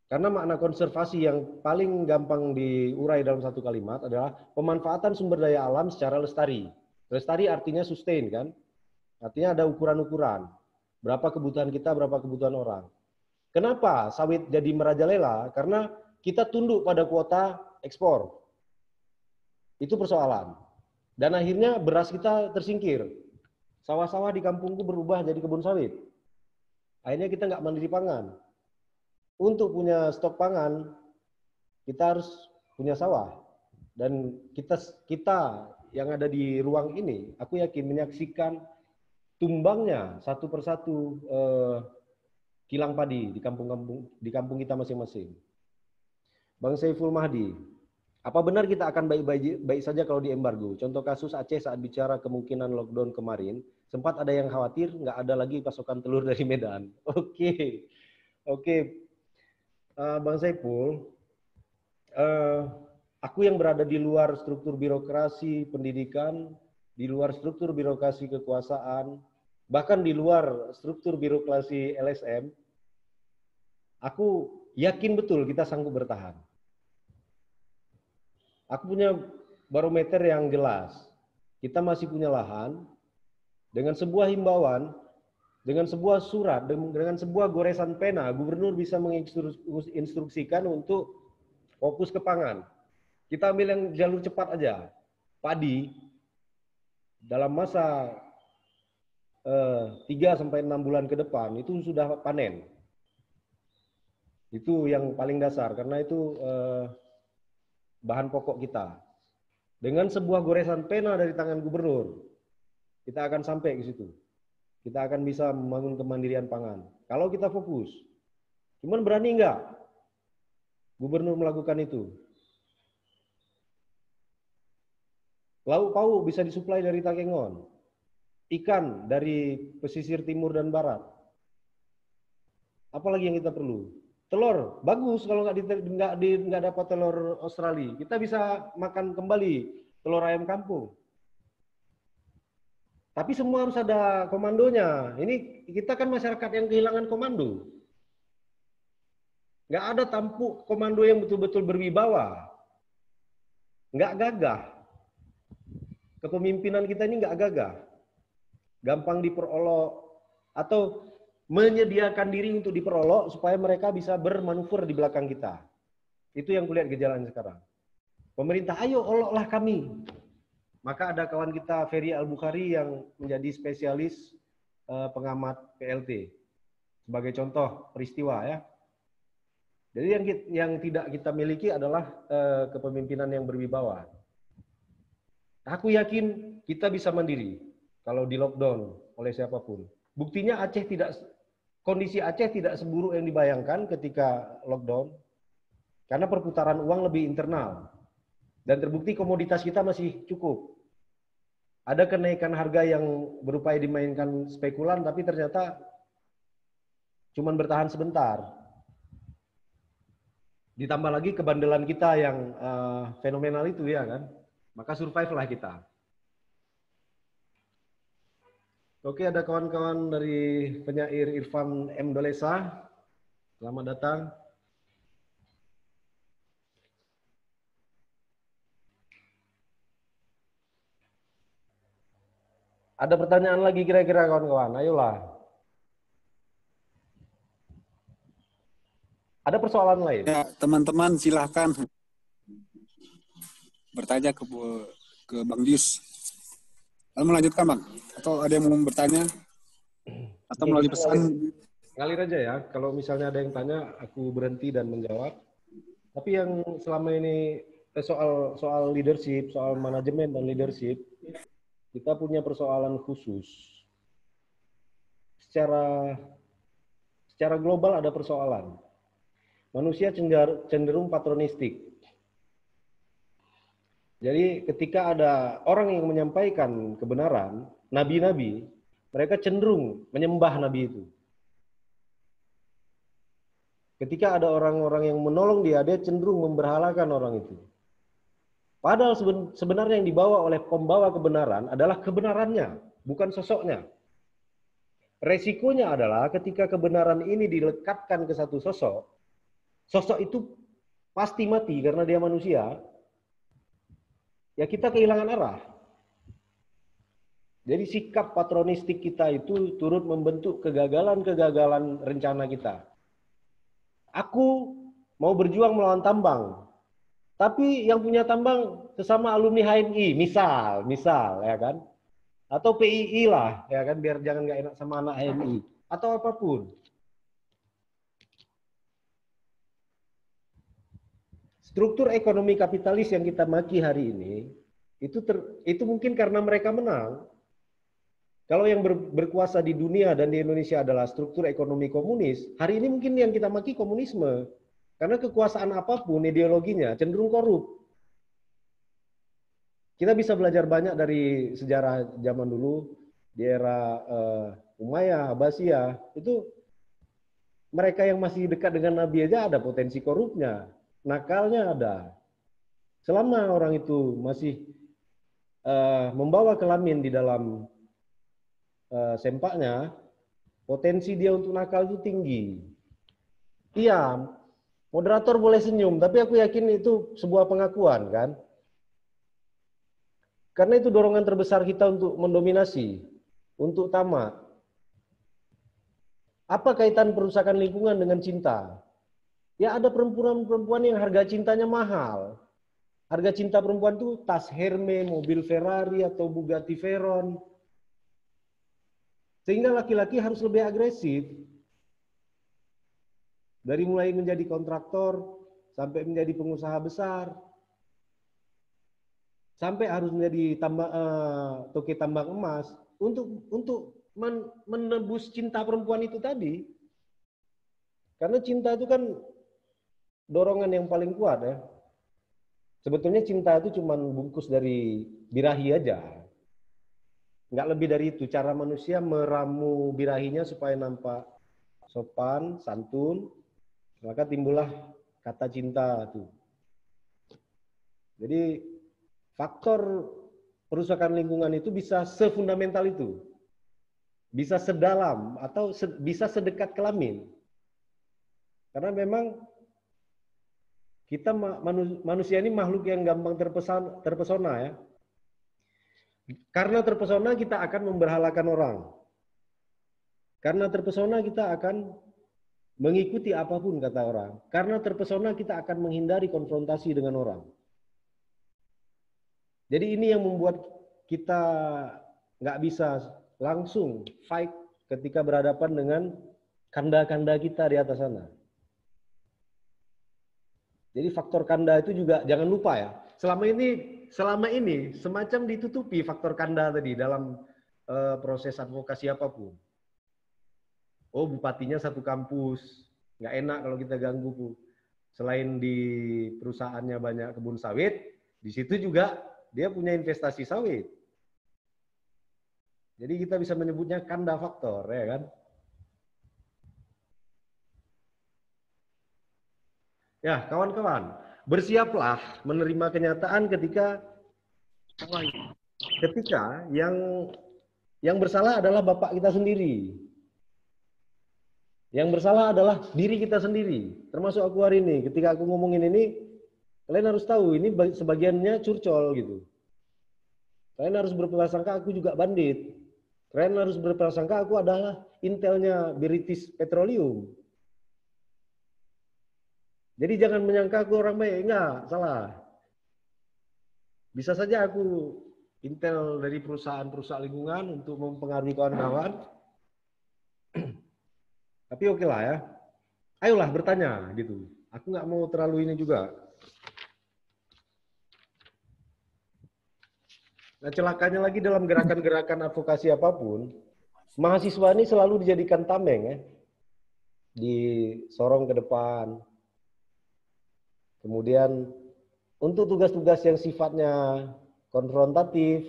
karena makna konservasi yang paling gampang diurai dalam satu kalimat adalah pemanfaatan sumber daya alam secara lestari. Lestari artinya sustain, kan? Artinya ada ukuran-ukuran. Berapa kebutuhan kita, berapa kebutuhan orang. Kenapa sawit jadi merajalela? Karena kita tunduk pada kuota ekspor. Itu persoalan. Dan akhirnya beras kita tersingkir. Sawah-sawah di kampungku berubah jadi kebun sawit. Akhirnya kita nggak mandiri pangan. Untuk punya stok pangan, kita harus punya sawah. Dan kita yang ada di ruang ini, aku yakin menyaksikan tumbangnya satu persatu kilang padi di kampung kita masing-masing. Bang Saiful Mahdi, apa benar kita akan baik-baik saja kalau diembargo? Contoh kasus Aceh saat bicara kemungkinan lockdown kemarin, sempat ada yang khawatir nggak ada lagi pasokan telur dari Medan. Oke. Bang Saiful, aku yang berada di luar struktur birokrasi pendidikan, di luar struktur birokrasi kekuasaan, bahkan di luar struktur birokrasi LSM, Aku yakin betul kita sanggup bertahan. Aku punya barometer yang jelas. Kita masih punya lahan, dengan sebuah himbauan, dengan sebuah surat, dengan sebuah goresan pena, gubernur bisa menginstruksikan untuk fokus ke pangan. Kita ambil yang jalur cepat aja. Padi, dalam masa 3-6 bulan ke depan, itu sudah panen. Itu yang paling dasar, karena itu bahan pokok kita. Dengan sebuah goresan pena dari tangan gubernur, kita akan sampai ke situ. Kita akan bisa membangun kemandirian pangan. Kalau kita fokus. Cuman berani nggak gubernur melakukan itu? Lauk pauk bisa disuplai dari Takengon. Ikan dari pesisir timur dan barat. Apalagi yang kita perlu? Telur, bagus kalau nggak dapat telur Australia. Kita bisa makan kembali telur ayam kampung. Tapi semua harus ada komandonya. Ini kita kan masyarakat yang kehilangan komando. Nggak ada tampuk komando yang betul-betul berwibawa. Nggak gagah. Kepemimpinan kita ini nggak gagah. Gampang diperolok. Atau menyediakan diri untuk diperolok supaya mereka bisa bermanuver di belakang kita. Itu yang kulihat gejalanya sekarang. Pemerintah, ayo oloklah kami. Maka ada kawan kita Ferry Al-Bukhari yang menjadi spesialis pengamat PLT. Sebagai contoh peristiwa ya. Jadi yang tidak kita miliki adalah kepemimpinan yang berwibawa. Aku yakin kita bisa mandiri kalau di lockdown oleh siapapun. Buktinya kondisi Aceh tidak seburuk yang dibayangkan ketika lockdown. Karena perputaran uang lebih internal. Dan terbukti komoditas kita masih cukup. Ada kenaikan harga yang berupaya dimainkan spekulan, tapi ternyata cuma bertahan sebentar. Ditambah lagi kebandelan kita yang fenomenal itu ya kan. Maka survive lah kita. Oke, ada kawan-kawan dari penyair Irfan M. Dolesa. Selamat datang. Ada pertanyaan lagi kira-kira kawan-kawan? Ayolah. Ada persoalan lain? Ya, teman-teman silahkan bertanya ke Bang Dius. Lalu melanjutkan Bang? Atau ada yang mau bertanya? Atau melalui pesan? Ngalir aja ya. Kalau misalnya ada yang tanya, aku berhenti dan menjawab. Tapi yang selama ini soal leadership, soal manajemen dan leadership, kita punya persoalan khusus. Secara global ada persoalan. Manusia cenderung patronistik. Jadi ketika ada orang yang menyampaikan kebenaran, nabi-nabi, mereka cenderung menyembah nabi itu. Ketika ada orang-orang yang menolong dia cenderung memberhalakan orang itu. Padahal sebenarnya yang dibawa oleh pembawa kebenaran adalah kebenarannya, bukan sosoknya. Resikonya adalah ketika kebenaran ini dilekatkan ke satu sosok, sosok itu pasti mati karena dia manusia, ya kita kehilangan arah. Jadi sikap patronistik kita itu turut membentuk kegagalan-kegagalan rencana kita. Aku mau berjuang melawan tambang, tapi yang punya tambang sesama alumni HMI, misal ya kan, atau PII lah, ya kan, biar jangan nggak enak sama anak HMI, atau apapun. Struktur ekonomi kapitalis yang kita maki hari ini itu mungkin karena mereka menang. Kalau yang berkuasa di dunia dan di Indonesia adalah struktur ekonomi komunis, hari ini mungkin yang kita maki komunisme. Karena kekuasaan apapun ideologinya cenderung korup. Kita bisa belajar banyak dari sejarah zaman dulu, di era Umayyah, Abbasiyah, itu mereka yang masih dekat dengan Nabi aja ada potensi korupnya, nakalnya ada. Selama orang itu masih membawa kelamin di dalam sempaknya, potensi dia untuk nakal itu tinggi. Iya, moderator boleh senyum, tapi aku yakin itu sebuah pengakuan kan. Karena itu dorongan terbesar kita untuk mendominasi, untuk tamak. Apa kaitan perusakan lingkungan dengan cinta? Ya ada perempuan-perempuan yang harga cintanya mahal. Harga cinta perempuan itu tas Hermes, mobil Ferrari, atau Bugatti Veyron. Sehingga laki-laki harus lebih agresif. Dari mulai menjadi kontraktor, sampai menjadi pengusaha besar, sampai harus menjadi toke tambang emas, untuk menebus cinta perempuan itu tadi. Karena cinta itu kan dorongan yang paling kuat ya. Sebetulnya cinta itu cuma bungkus dari birahi aja. Nggak lebih dari itu. Cara manusia meramu birahinya supaya nampak sopan, santun, maka timbullah kata cinta itu. Jadi faktor perusakan lingkungan itu bisa sefundamental itu. Bisa sedalam atau bisa sedekat kelamin. Karena memang kita manusia ini makhluk yang gampang terpesona ya. Karena terpesona kita akan memberhalakan orang. Karena terpesona kita akan mengikuti apapun kata orang. Karena terpesona kita akan menghindari konfrontasi dengan orang. Jadi ini yang membuat kita nggak bisa langsung fight ketika berhadapan dengan kanda-kanda kita di atas sana. Jadi faktor kanda itu juga jangan lupa ya. Selama ini semacam ditutupi faktor kanda tadi dalam proses advokasi apapun. Oh, bupatinya satu kampus, nggak enak kalau kita ganggu, Bu. Selain di perusahaannya banyak kebun sawit, di situ juga dia punya investasi sawit. Jadi kita bisa menyebutnya kanda faktor, ya kan? Ya, kawan-kawan, bersiaplah menerima kenyataan ketika yang bersalah adalah bapak kita sendiri. Yang bersalah adalah diri kita sendiri. Termasuk aku hari ini. Ketika aku ngomongin ini, kalian harus tahu ini sebagiannya curcol gitu. Kalian harus berprasangka aku juga bandit. Kalian harus berprasangka aku adalah intelnya British Petroleum. Jadi jangan menyangka aku orang baik, enggak, salah. Bisa saja aku intel dari perusahaan-perusahaan lingkungan untuk mempengaruhi kawan-kawan. Tapi oke lah ya. Ayolah bertanya gitu. Aku nggak mau terlalu ini juga. Nah, celakanya lagi dalam gerakan-gerakan advokasi apapun, mahasiswa ini selalu dijadikan tameng ya. Disorong ke depan. Kemudian untuk tugas-tugas yang sifatnya konfrontatif,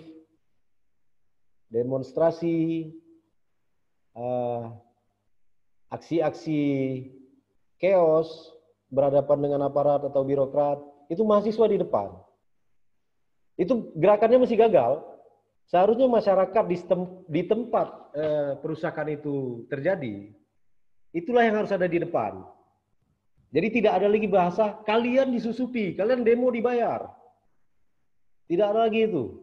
demonstrasi, aksi-aksi chaos, berhadapan dengan aparat atau birokrat, itu mahasiswa di depan. Itu gerakannya masih gagal. Seharusnya masyarakat di tempat perusakan itu terjadi, itulah yang harus ada di depan. Jadi tidak ada lagi bahasa, kalian disusupi, kalian demo dibayar. Tidak ada lagi itu.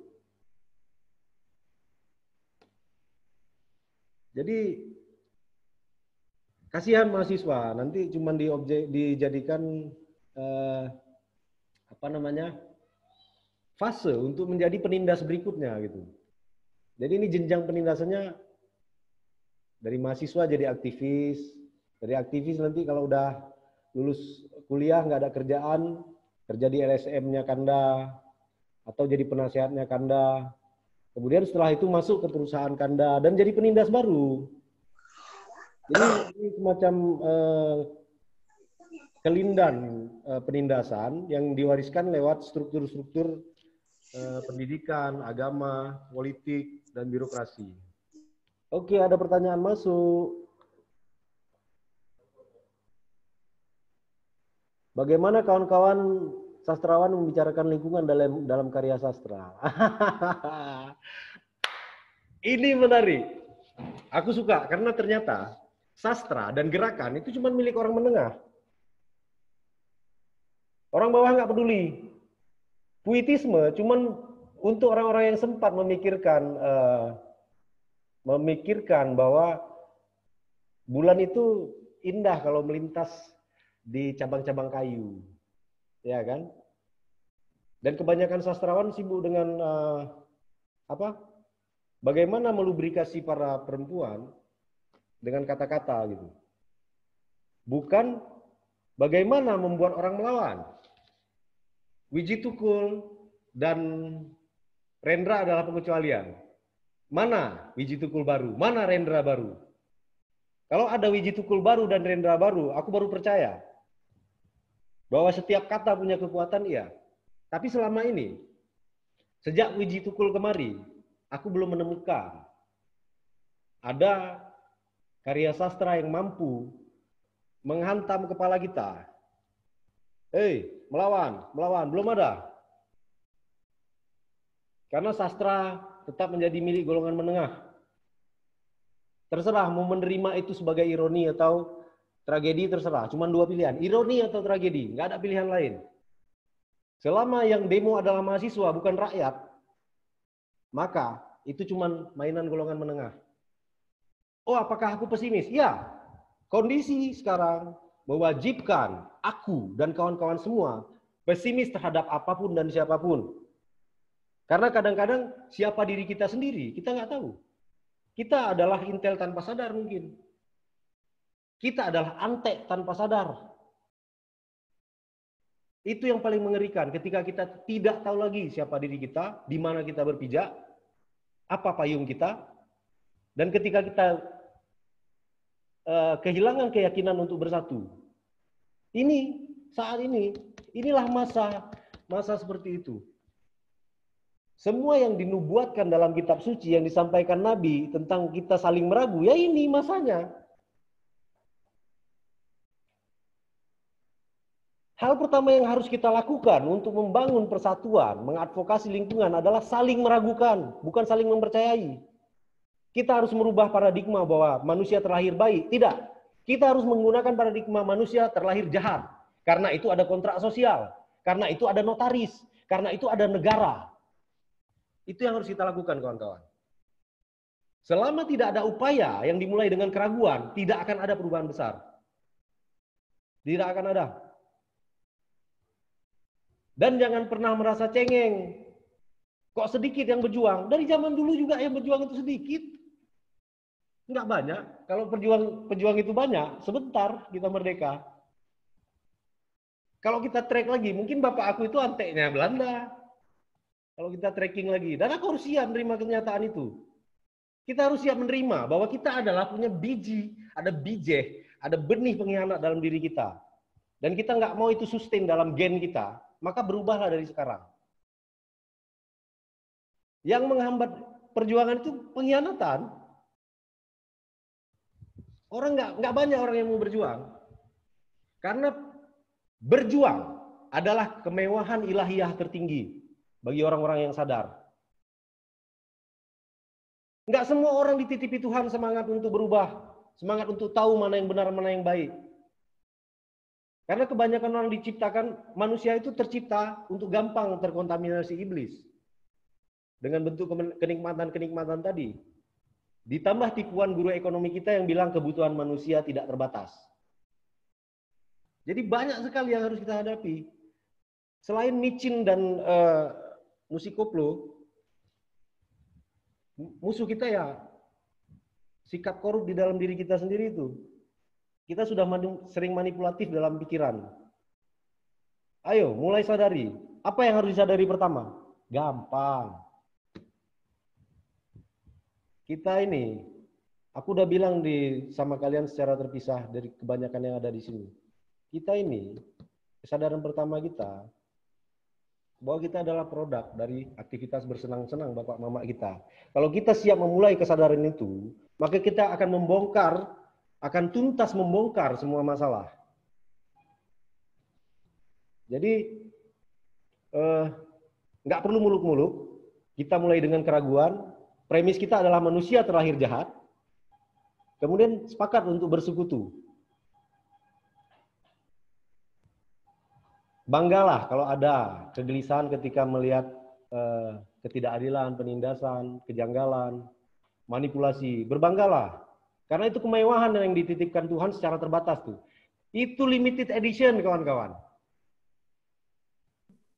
Jadi kasihan mahasiswa, nanti cuma dijadikan fase untuk menjadi penindas berikutnya gitu. Jadi ini jenjang penindasannya dari mahasiswa jadi aktivis, dari aktivis nanti kalau udah lulus kuliah nggak ada kerjaan, kerja di LSM-nya Kanda atau jadi penasehatnya Kanda. Kemudian setelah itu masuk ke perusahaan Kanda dan jadi penindas baru. Jadi ini semacam kelindan penindasan yang diwariskan lewat struktur-struktur pendidikan, agama, politik, dan birokrasi. Oke, ada pertanyaan masuk. Bagaimana kawan-kawan sastrawan membicarakan lingkungan dalam karya sastra? Ini menarik. Aku suka karena ternyata sastra dan gerakan itu cuma milik orang menengah. Orang bawah nggak peduli. Puitisme cuman untuk orang-orang yang sempat memikirkan bahwa bulan itu indah kalau melintas di cabang-cabang kayu, ya kan? Dan kebanyakan sastrawan sibuk dengan bagaimana melubrikasi para perempuan dengan kata-kata gitu. Bukan bagaimana membuat orang melawan. Wiji Tukul dan Rendra adalah pengecualian. Mana Wiji Tukul baru? Mana Rendra baru? Kalau ada Wiji Tukul baru dan Rendra baru, aku baru percaya bahwa setiap kata punya kekuatan, iya. Tapi selama ini, sejak Wiji Tukul kemari, aku belum menemukan ada karya sastra yang mampu menghantam kepala kita. Melawan, belum ada. Karena sastra tetap menjadi milik golongan menengah. Terserah mau menerima itu sebagai ironi atau tragedi, terserah. Cuma dua pilihan, ironi atau tragedi. Nggak ada pilihan lain. Selama yang demo adalah mahasiswa, bukan rakyat, maka itu cuma mainan golongan menengah. Oh, apakah aku pesimis? Ya, kondisi sekarang mewajibkan aku dan kawan-kawan semua pesimis terhadap apapun dan siapapun. Karena kadang-kadang siapa diri kita sendiri, kita nggak tahu. Kita adalah intel tanpa sadar mungkin. Kita adalah antek tanpa sadar. Itu yang paling mengerikan ketika kita tidak tahu lagi siapa diri kita, di mana kita berpijak, apa payung kita, dan ketika kita kehilangan keyakinan untuk bersatu. Inilah masa seperti itu. Semua yang dinubuatkan dalam kitab suci yang disampaikan Nabi tentang kita saling meragu, ya ini masanya. Hal pertama yang harus kita lakukan untuk membangun persatuan, mengadvokasi lingkungan adalah saling meragukan, bukan saling mempercayai. Kita harus merubah paradigma bahwa manusia terlahir baik. Tidak. Kita harus menggunakan paradigma manusia terlahir jahat. Karena itu ada kontrak sosial. Karena itu ada notaris. Karena itu ada negara. Itu yang harus kita lakukan, kawan-kawan. Selama tidak ada upaya yang dimulai dengan keraguan, tidak akan ada perubahan besar. Tidak akan ada. Dan jangan pernah merasa cengeng. Kok sedikit yang berjuang? Dari zaman dulu juga yang berjuang itu sedikit. Enggak banyak. Kalau pejuang itu banyak, sebentar kita merdeka. Kalau kita track lagi, mungkin bapak aku itu anteknya Belanda. Kalau kita tracking lagi, dan aku harus siap menerima kenyataan itu. Kita harus siap menerima bahwa kita adalah punya biji, ada bijeh, ada benih pengkhianat dalam diri kita. Dan kita nggak mau itu sustain dalam gen kita, maka berubahlah dari sekarang. Yang menghambat perjuangan itu pengkhianatan. Orang nggak banyak orang yang mau berjuang. Karena berjuang adalah kemewahan ilahiyah tertinggi bagi orang-orang yang sadar. Nggak semua orang dititipi Tuhan semangat untuk berubah, semangat untuk tahu mana yang benar, mana yang baik. Karena kebanyakan orang diciptakan, manusia itu tercipta untuk gampang terkontaminasi iblis. Dengan bentuk kenikmatan-kenikmatan tadi. Ditambah tipuan guru ekonomi kita yang bilang kebutuhan manusia tidak terbatas. Jadi banyak sekali yang harus kita hadapi. Selain micin dan musik koplo, musuh kita ya sikap korup di dalam diri kita sendiri itu. Kita sudah sering manipulatif dalam pikiran. Ayo, mulai sadari. Apa yang harus disadari pertama? Gampang. Kita ini, aku udah bilang sama kalian secara terpisah dari kebanyakan yang ada di sini. Kita ini, kesadaran pertama kita, bahwa kita adalah produk dari aktivitas bersenang-senang bapak mama kita. Kalau kita siap memulai kesadaran itu, maka kita akan akan tuntas membongkar semua masalah. Jadi, nggak perlu muluk-muluk. Kita mulai dengan keraguan. Premis kita adalah manusia terlahir jahat. Kemudian sepakat untuk bersekutu. Banggalah kalau ada kegelisahan ketika melihat ketidakadilan, penindasan, kejanggalan, manipulasi. Berbanggalah. Karena itu kemewahan yang dititipkan Tuhan secara terbatas tuh. Itu limited edition, kawan-kawan.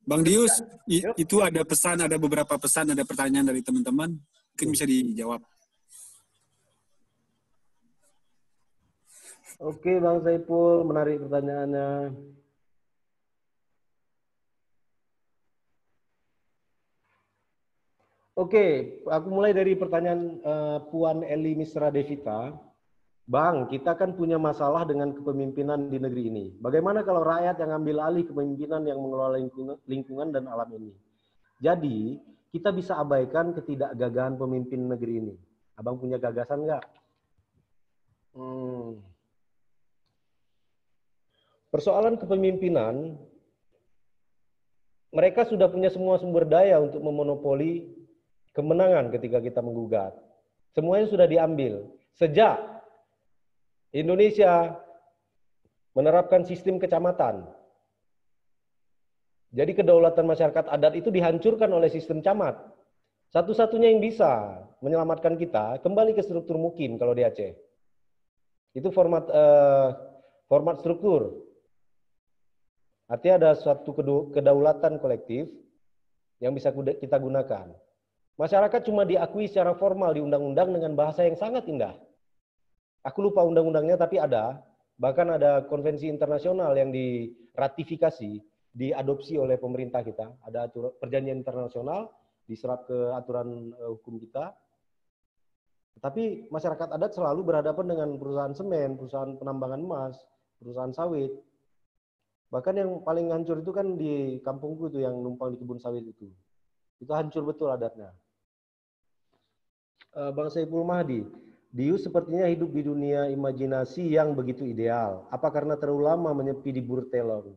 Bang Dius, Yuk. itu ada pesan, ada beberapa pesan, ada pertanyaan dari teman-teman. Mungkin bisa dijawab. Oke, Bang Saiful, menarik pertanyaannya. Oke, aku mulai dari pertanyaan Puan Eli Misra Devita. Bang, kita kan punya masalah dengan kepemimpinan di negeri ini. Bagaimana kalau rakyat yang ambil alih kepemimpinan yang mengelola lingkungan dan alam ini? Jadi, kita bisa abaikan ketidakgagahan pemimpin negeri ini. Abang punya gagasan nggak? Persoalan kepemimpinan, mereka sudah punya semua sumber daya untuk memonopoli kemenangan ketika kita menggugat. Semuanya sudah diambil. Sejak Indonesia menerapkan sistem kecamatan, jadi kedaulatan masyarakat adat itu dihancurkan oleh sistem camat. Satu-satunya yang bisa menyelamatkan kita kembali ke struktur mukim kalau di Aceh. Itu format struktur. Artinya ada suatu kedaulatan kolektif yang bisa kita gunakan. Masyarakat cuma diakui secara formal di undang-undang dengan bahasa yang sangat indah. Aku lupa undang-undangnya tapi ada. Bahkan ada konvensi internasional yang diratifikasi, diadopsi oleh pemerintah kita. Ada perjanjian internasional, diserap ke aturan hukum kita. Tapi masyarakat adat selalu berhadapan dengan perusahaan semen, perusahaan penambangan emas, perusahaan sawit. Bahkan yang paling hancur itu kan di kampungku itu yang numpang di kebun sawit itu. Itu hancur betul adatnya. Bang Saiful Mahdi, Dius sepertinya hidup di dunia imajinasi yang begitu ideal. Apa karena terlalu lama menyepi di Burtelong?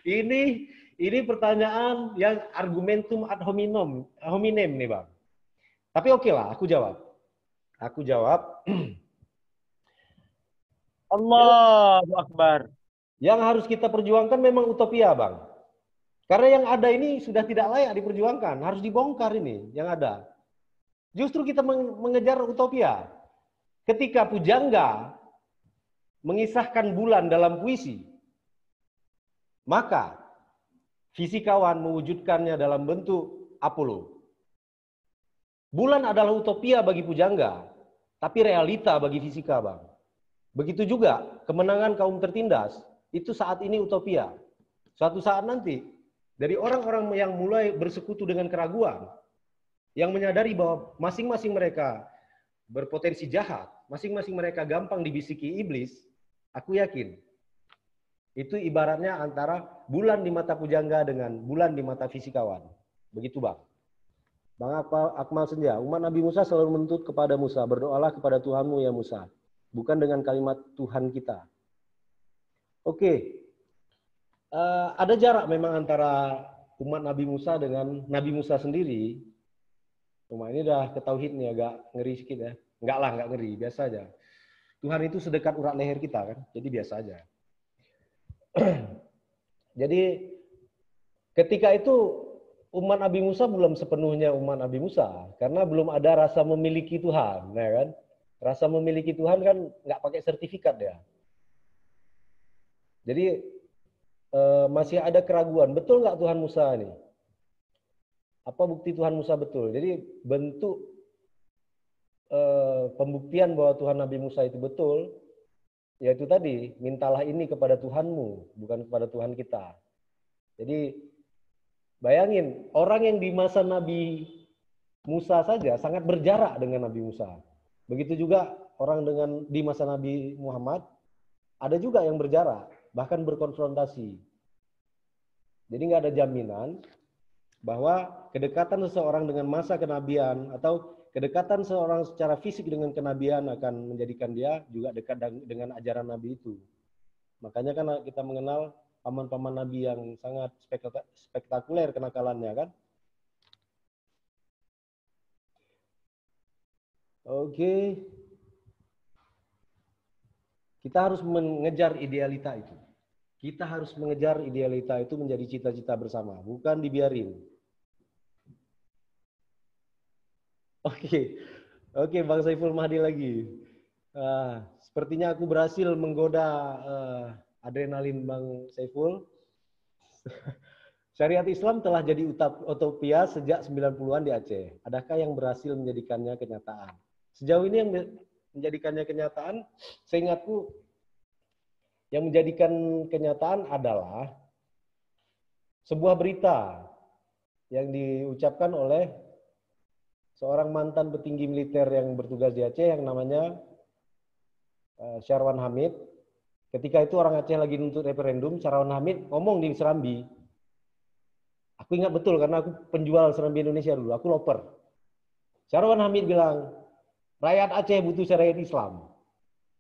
ini pertanyaan yang argumentum ad hominem nih, Bang. Tapi oke lah, aku jawab. Allahu Akbar. Yang harus kita perjuangkan memang utopia, Bang. Karena yang ada ini sudah tidak layak diperjuangkan, harus dibongkar ini yang ada. Justru kita mengejar utopia. Ketika Pujangga mengisahkan bulan dalam puisi, maka fisikawan mewujudkannya dalam bentuk Apollo. Bulan adalah utopia bagi Pujangga, tapi realita bagi fisika, Bang. Begitu juga kemenangan kaum tertindas, itu saat ini utopia. Suatu saat nanti, dari orang-orang yang mulai bersekutu dengan keraguan, yang menyadari bahwa masing-masing mereka berpotensi jahat, masing-masing mereka gampang dibisiki iblis, aku yakin itu ibaratnya antara bulan di mata Pujangga dengan bulan di mata fisikawan. Begitu, Bang. Bang Akmal Senja, umat Nabi Musa selalu menuntut kepada Musa, berdoalah kepada Tuhanmu ya Musa, bukan dengan kalimat Tuhan kita. Oke. Ada jarak memang antara umat Nabi Musa dengan Nabi Musa sendiri. Cuma ini udah ke tauhid nih, agak ngeri sedikit ya. Enggak lah, enggak ngeri, biasa aja. Tuhan itu sedekat urat leher kita kan, jadi biasa aja. Jadi ketika itu umat Nabi Musa belum sepenuhnya umat Nabi Musa, karena belum ada rasa memiliki Tuhan, ya kan? Rasa memiliki Tuhan kan nggak pakai sertifikat ya. Jadi masih ada keraguan, betul nggak Tuhan Musa ini? Apa bukti Tuhan Musa betul? Jadi bentuk pembuktian bahwa Tuhan Nabi Musa itu betul, yaitu tadi, mintalah ini kepada Tuhanmu, bukan kepada Tuhan kita. Jadi bayangin, orang yang di masa Nabi Musa saja sangat berjarak dengan Nabi Musa. Begitu juga orang di masa Nabi Muhammad, ada juga yang berjarak, bahkan berkonfrontasi. Jadi nggak ada jaminan bahwa kedekatan seseorang dengan masa kenabian atau kedekatan seseorang secara fisik dengan kenabian akan menjadikan dia juga dekat dengan ajaran Nabi itu. Makanya kan kita mengenal paman-paman Nabi yang sangat spektakuler kenakalannya kan. Oke. Kita harus mengejar idealita itu. Kita harus mengejar idealita itu menjadi cita-cita bersama, bukan dibiarin. Oke, oke, Bang Saiful Mahdi lagi. Sepertinya aku berhasil menggoda adrenalin Bang Saiful. Syariat Islam telah jadi utopia sejak 90-an di Aceh. Adakah yang berhasil menjadikannya kenyataan? Sejauh ini yang menjadikannya kenyataan, seingatku, yang menjadikan kenyataan adalah sebuah berita yang diucapkan oleh seorang mantan petinggi militer yang bertugas di Aceh yang namanya Syarwan Hamid. Ketika itu orang Aceh lagi nuntut referendum, Syarwan Hamid ngomong di Serambi. Aku ingat betul karena aku penjual Serambi Indonesia dulu, aku loper. Syarwan Hamid bilang, rakyat Aceh butuh syariat Islam.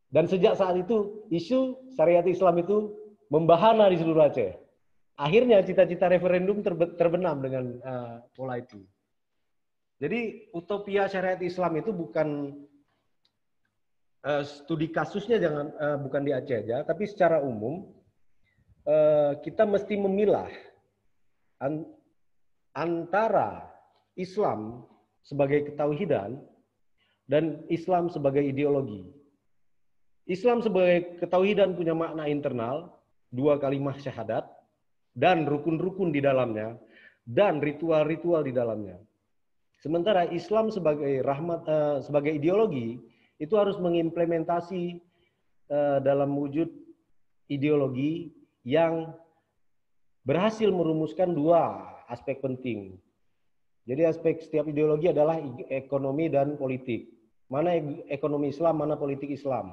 Dan sejak saat itu, isu syariat Islam itu membahana di seluruh Aceh. Akhirnya cita-cita referendum terbenam dengan pola itu. Jadi utopia syariat Islam itu bukan studi kasusnya bukan di Aceh aja, tapi secara umum kita mesti memilah antara Islam sebagai ketauhidan dan Islam sebagai ideologi. Islam sebagai ketauhidan punya makna internal, 2 kalimat syahadat, dan rukun-rukun di dalamnya, dan ritual-ritual di dalamnya. Sementara Islam sebagai sebagai ideologi itu harus mengimplementasi dalam wujud ideologi yang berhasil merumuskan 2 aspek penting. Jadi aspek setiap ideologi adalah ekonomi dan politik. Mana ekonomi Islam, mana politik Islam.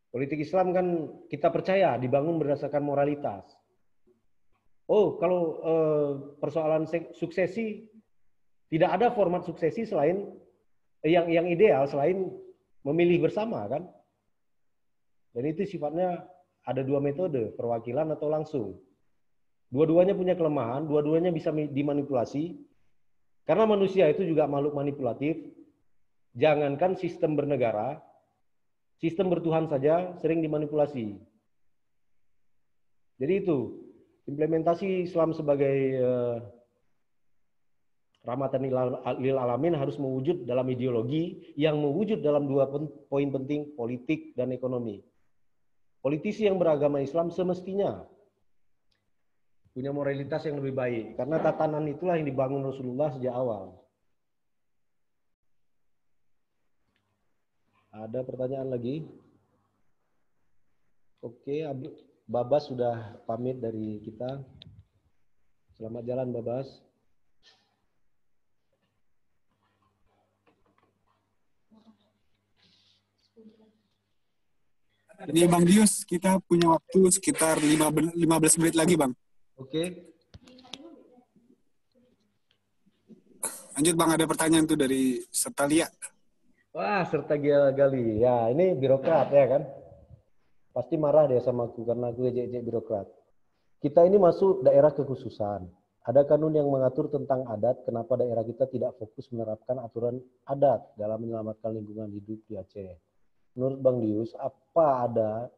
Politik Islam kan kita percaya dibangun berdasarkan moralitas. Oh, kalau persoalan suksesi, tidak ada format suksesi selain yang ideal selain memilih bersama kan. Dan itu sifatnya ada 2 metode, perwakilan atau langsung. Dua-duanya punya kelemahan, dua-duanya bisa dimanipulasi. Karena manusia itu juga makhluk manipulatif. Jangankan sistem bernegara, sistem bertuhan saja sering dimanipulasi. Jadi itu, implementasi Islam sebagai rahmatan lil alamin harus mewujud dalam ideologi yang mewujud dalam 2 poin penting, politik dan ekonomi. Politisi yang beragama Islam semestinya punya moralitas yang lebih baik, karena tatanan itulah yang dibangun Rasulullah sejak awal. Ada pertanyaan lagi? Oke, Babas sudah pamit dari kita. Selamat jalan, Babas. Ini Bang Dius, kita punya waktu sekitar 15 menit lagi, Bang. Oke. Lanjut, Bang. Ada pertanyaan tuh dari Sertalia. Wah, serta gali. Ya, ini birokrat ya kan. Pasti marah dia sama aku karena aku ejek-ejek birokrat. Kita ini masuk daerah kekhususan. Ada kanun yang mengatur tentang adat, kenapa daerah kita tidak fokus menerapkan aturan adat dalam menyelamatkan lingkungan hidup di Aceh. Menurut Bang Dius, ada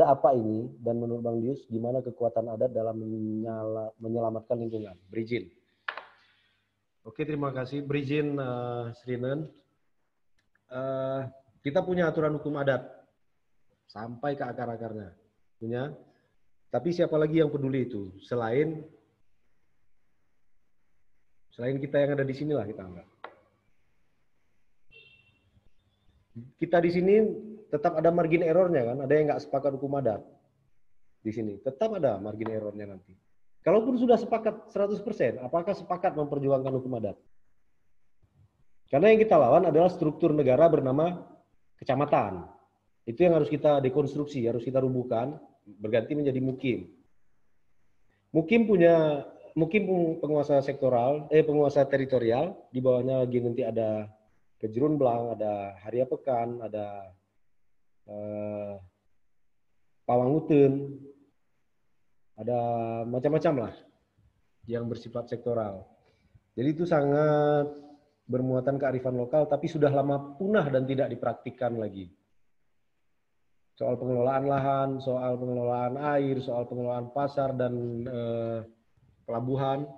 apa ini? Dan menurut Bang Dius, gimana kekuatan adat dalam menyelamatkan lingkungan? Berizin. Oke, terima kasih. Berizin, Srinen. Kita punya aturan hukum adat. Sampai ke akar-akarnya. Punya. Tapi siapa lagi yang peduli itu? Selain kita yang ada di sini lah kita anggap. Kita di sini tetap ada margin errornya kan, ada yang nggak sepakat hukum adat di sini, tetap ada margin errornya nanti. Kalaupun sudah sepakat 100%, apakah sepakat memperjuangkan hukum adat? Karena yang kita lawan adalah struktur negara bernama kecamatan. Itu yang harus kita dekonstruksi, harus kita rubuhkan, berganti menjadi mukim. Mukim penguasa sektoral, penguasa teritorial, di bawahnya lagi nanti ada Kejurun Belang, ada Haria Pekan, ada Pawanguten, ada macam-macam lah yang bersifat sektoral. Jadi itu sangat bermuatan kearifan lokal, tapi sudah lama punah dan tidak dipraktikkan lagi. Soal pengelolaan lahan, soal pengelolaan air, soal pengelolaan pasar dan pelabuhan,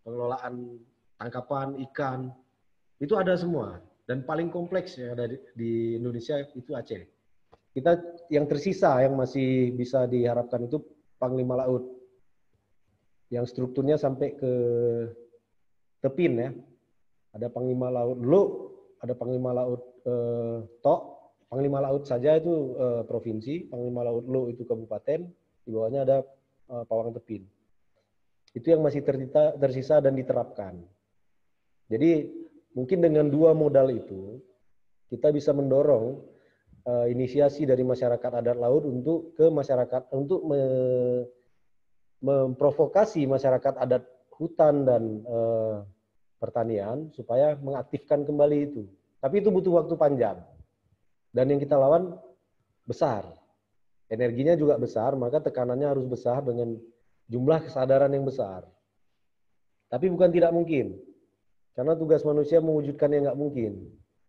pengelolaan tangkapan ikan, itu ada semua. Dan paling kompleks yang ada di Indonesia itu Aceh. Kita yang tersisa yang masih bisa diharapkan itu Panglima Laut, yang strukturnya sampai ke Tepin ya. Ada Panglima Laut Lu, ada Panglima Laut Tok, Panglima Laut saja itu provinsi, Panglima Laut Lu itu kabupaten, di bawahnya ada Pawang Tepin. Itu yang masih tersisa dan diterapkan. Jadi mungkin dengan dua modal itu kita bisa mendorong inisiasi dari masyarakat adat laut untuk ke masyarakat untuk memprovokasi masyarakat adat hutan dan pertanian supaya mengaktifkan kembali itu. Tapi itu butuh waktu panjang. Dan yang kita lawan besar. Energinya juga besar, maka tekanannya harus besar dengan jumlah kesadaran yang besar. Tapi bukan tidak mungkin. Karena tugas manusia mewujudkan yang nggak mungkin.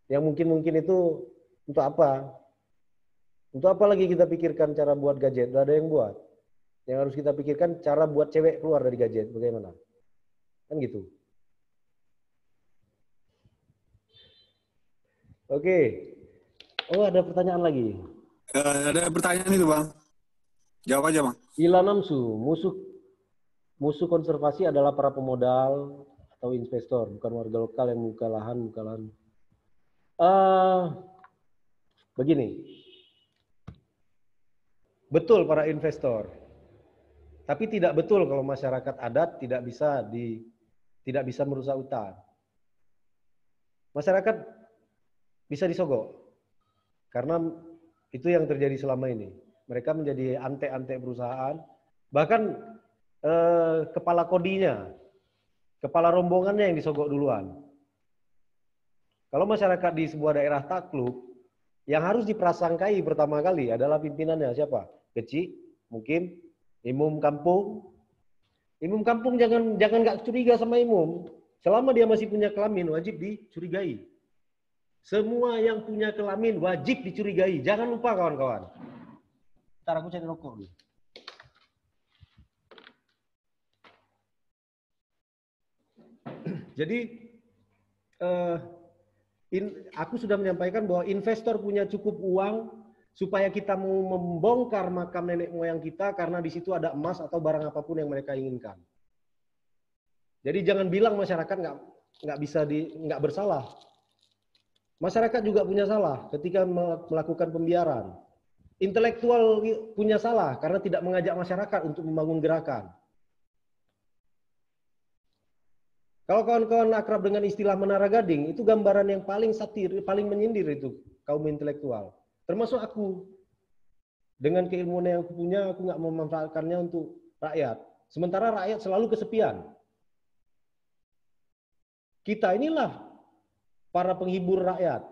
Yang mungkin-mungkin itu untuk apa? Untuk apa lagi kita pikirkan cara buat gadget? Udah ada yang buat. Yang harus kita pikirkan cara buat cewek keluar dari gadget. Bagaimana? Kan gitu. Oke. Oh, ada pertanyaan lagi. Ada pertanyaan itu, Bang. Jawab aja, Bang. Ila Namsu, musuh konservasi adalah para pemodal atau investor, bukan warga lokal yang membuka lahan. Begini, betul para investor, tapi tidak betul kalau masyarakat adat tidak bisa merusak hutan. Masyarakat bisa disogok, karena itu yang terjadi selama ini. Mereka menjadi ante-ante perusahaan, bahkan kepala kodinya, kepala rombongannya yang disogok duluan. Kalau masyarakat di sebuah daerah takluk, yang harus diprasangkai pertama kali adalah pimpinannya siapa? Kecil, mungkin imum kampung. Imum kampung jangan nggak curiga sama imum. Selama dia masih punya kelamin wajib dicurigai. Semua yang punya kelamin wajib dicurigai. Jangan lupa kawan-kawan. Ntar aku cari rokok dulu. Jadi aku sudah menyampaikan bahwa investor punya cukup uang supaya kita mau membongkar makam nenek moyang kita karena di situ ada emas atau barang apapun yang mereka inginkan. Jadi jangan bilang masyarakat nggak bersalah. Masyarakat juga punya salah ketika melakukan pembiaran. Intelektual punya salah karena tidak mengajak masyarakat untuk membangun gerakan. Kalau kawan-kawan akrab dengan istilah menara gading, itu gambaran yang paling satir, paling menyindir itu kaum intelektual. Termasuk aku. Dengan keilmuan yang aku punya, aku nggak memanfaatkannya untuk rakyat. Sementara rakyat selalu kesepian. Kita inilah para penghibur rakyat.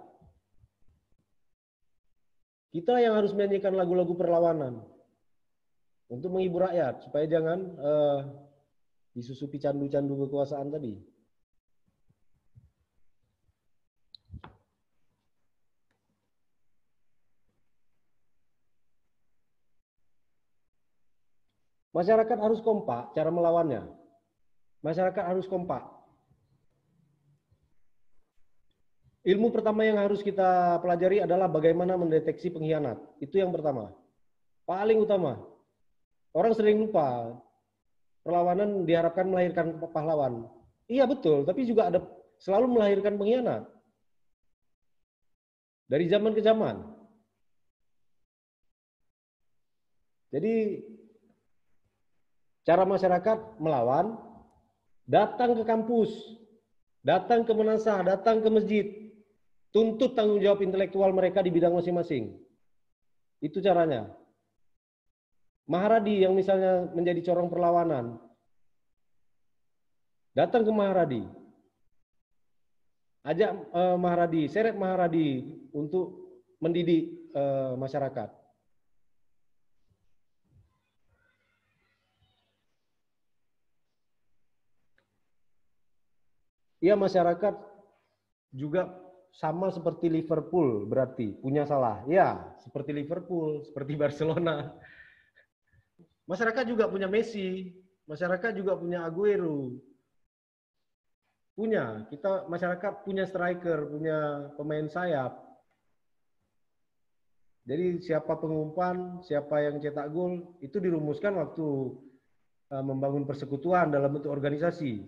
Kita yang harus menyanyikan lagu-lagu perlawanan untuk menghibur rakyat supaya jangan disusupi candu-candu kekuasaan tadi. Masyarakat harus kompak cara melawannya. Masyarakat harus kompak. Ilmu pertama yang harus kita pelajari adalah bagaimana mendeteksi pengkhianat. Itu yang pertama. Paling utama. Orang sering lupa. Perlawanan diharapkan melahirkan pahlawan. Iya betul, tapi juga ada selalu melahirkan pengkhianat. Dari zaman ke zaman. Jadi cara masyarakat melawan, datang ke kampus, datang ke menasah, datang ke masjid, tuntut tanggung jawab intelektual mereka di bidang masing-masing. Itu caranya. Maharadi yang misalnya menjadi corong perlawanan, datang ke Maharadi, ajak Maharadi, seret Maharadi untuk mendidik masyarakat. Ya masyarakat juga sama seperti Liverpool berarti punya salah. Ya, seperti Liverpool, seperti Barcelona. Masyarakat juga punya Messi, masyarakat juga punya Aguero. Punya, kita masyarakat punya striker, punya pemain sayap. Jadi siapa pengumpan, siapa yang cetak gol, itu dirumuskan waktu membangun persekutuan dalam bentuk organisasi.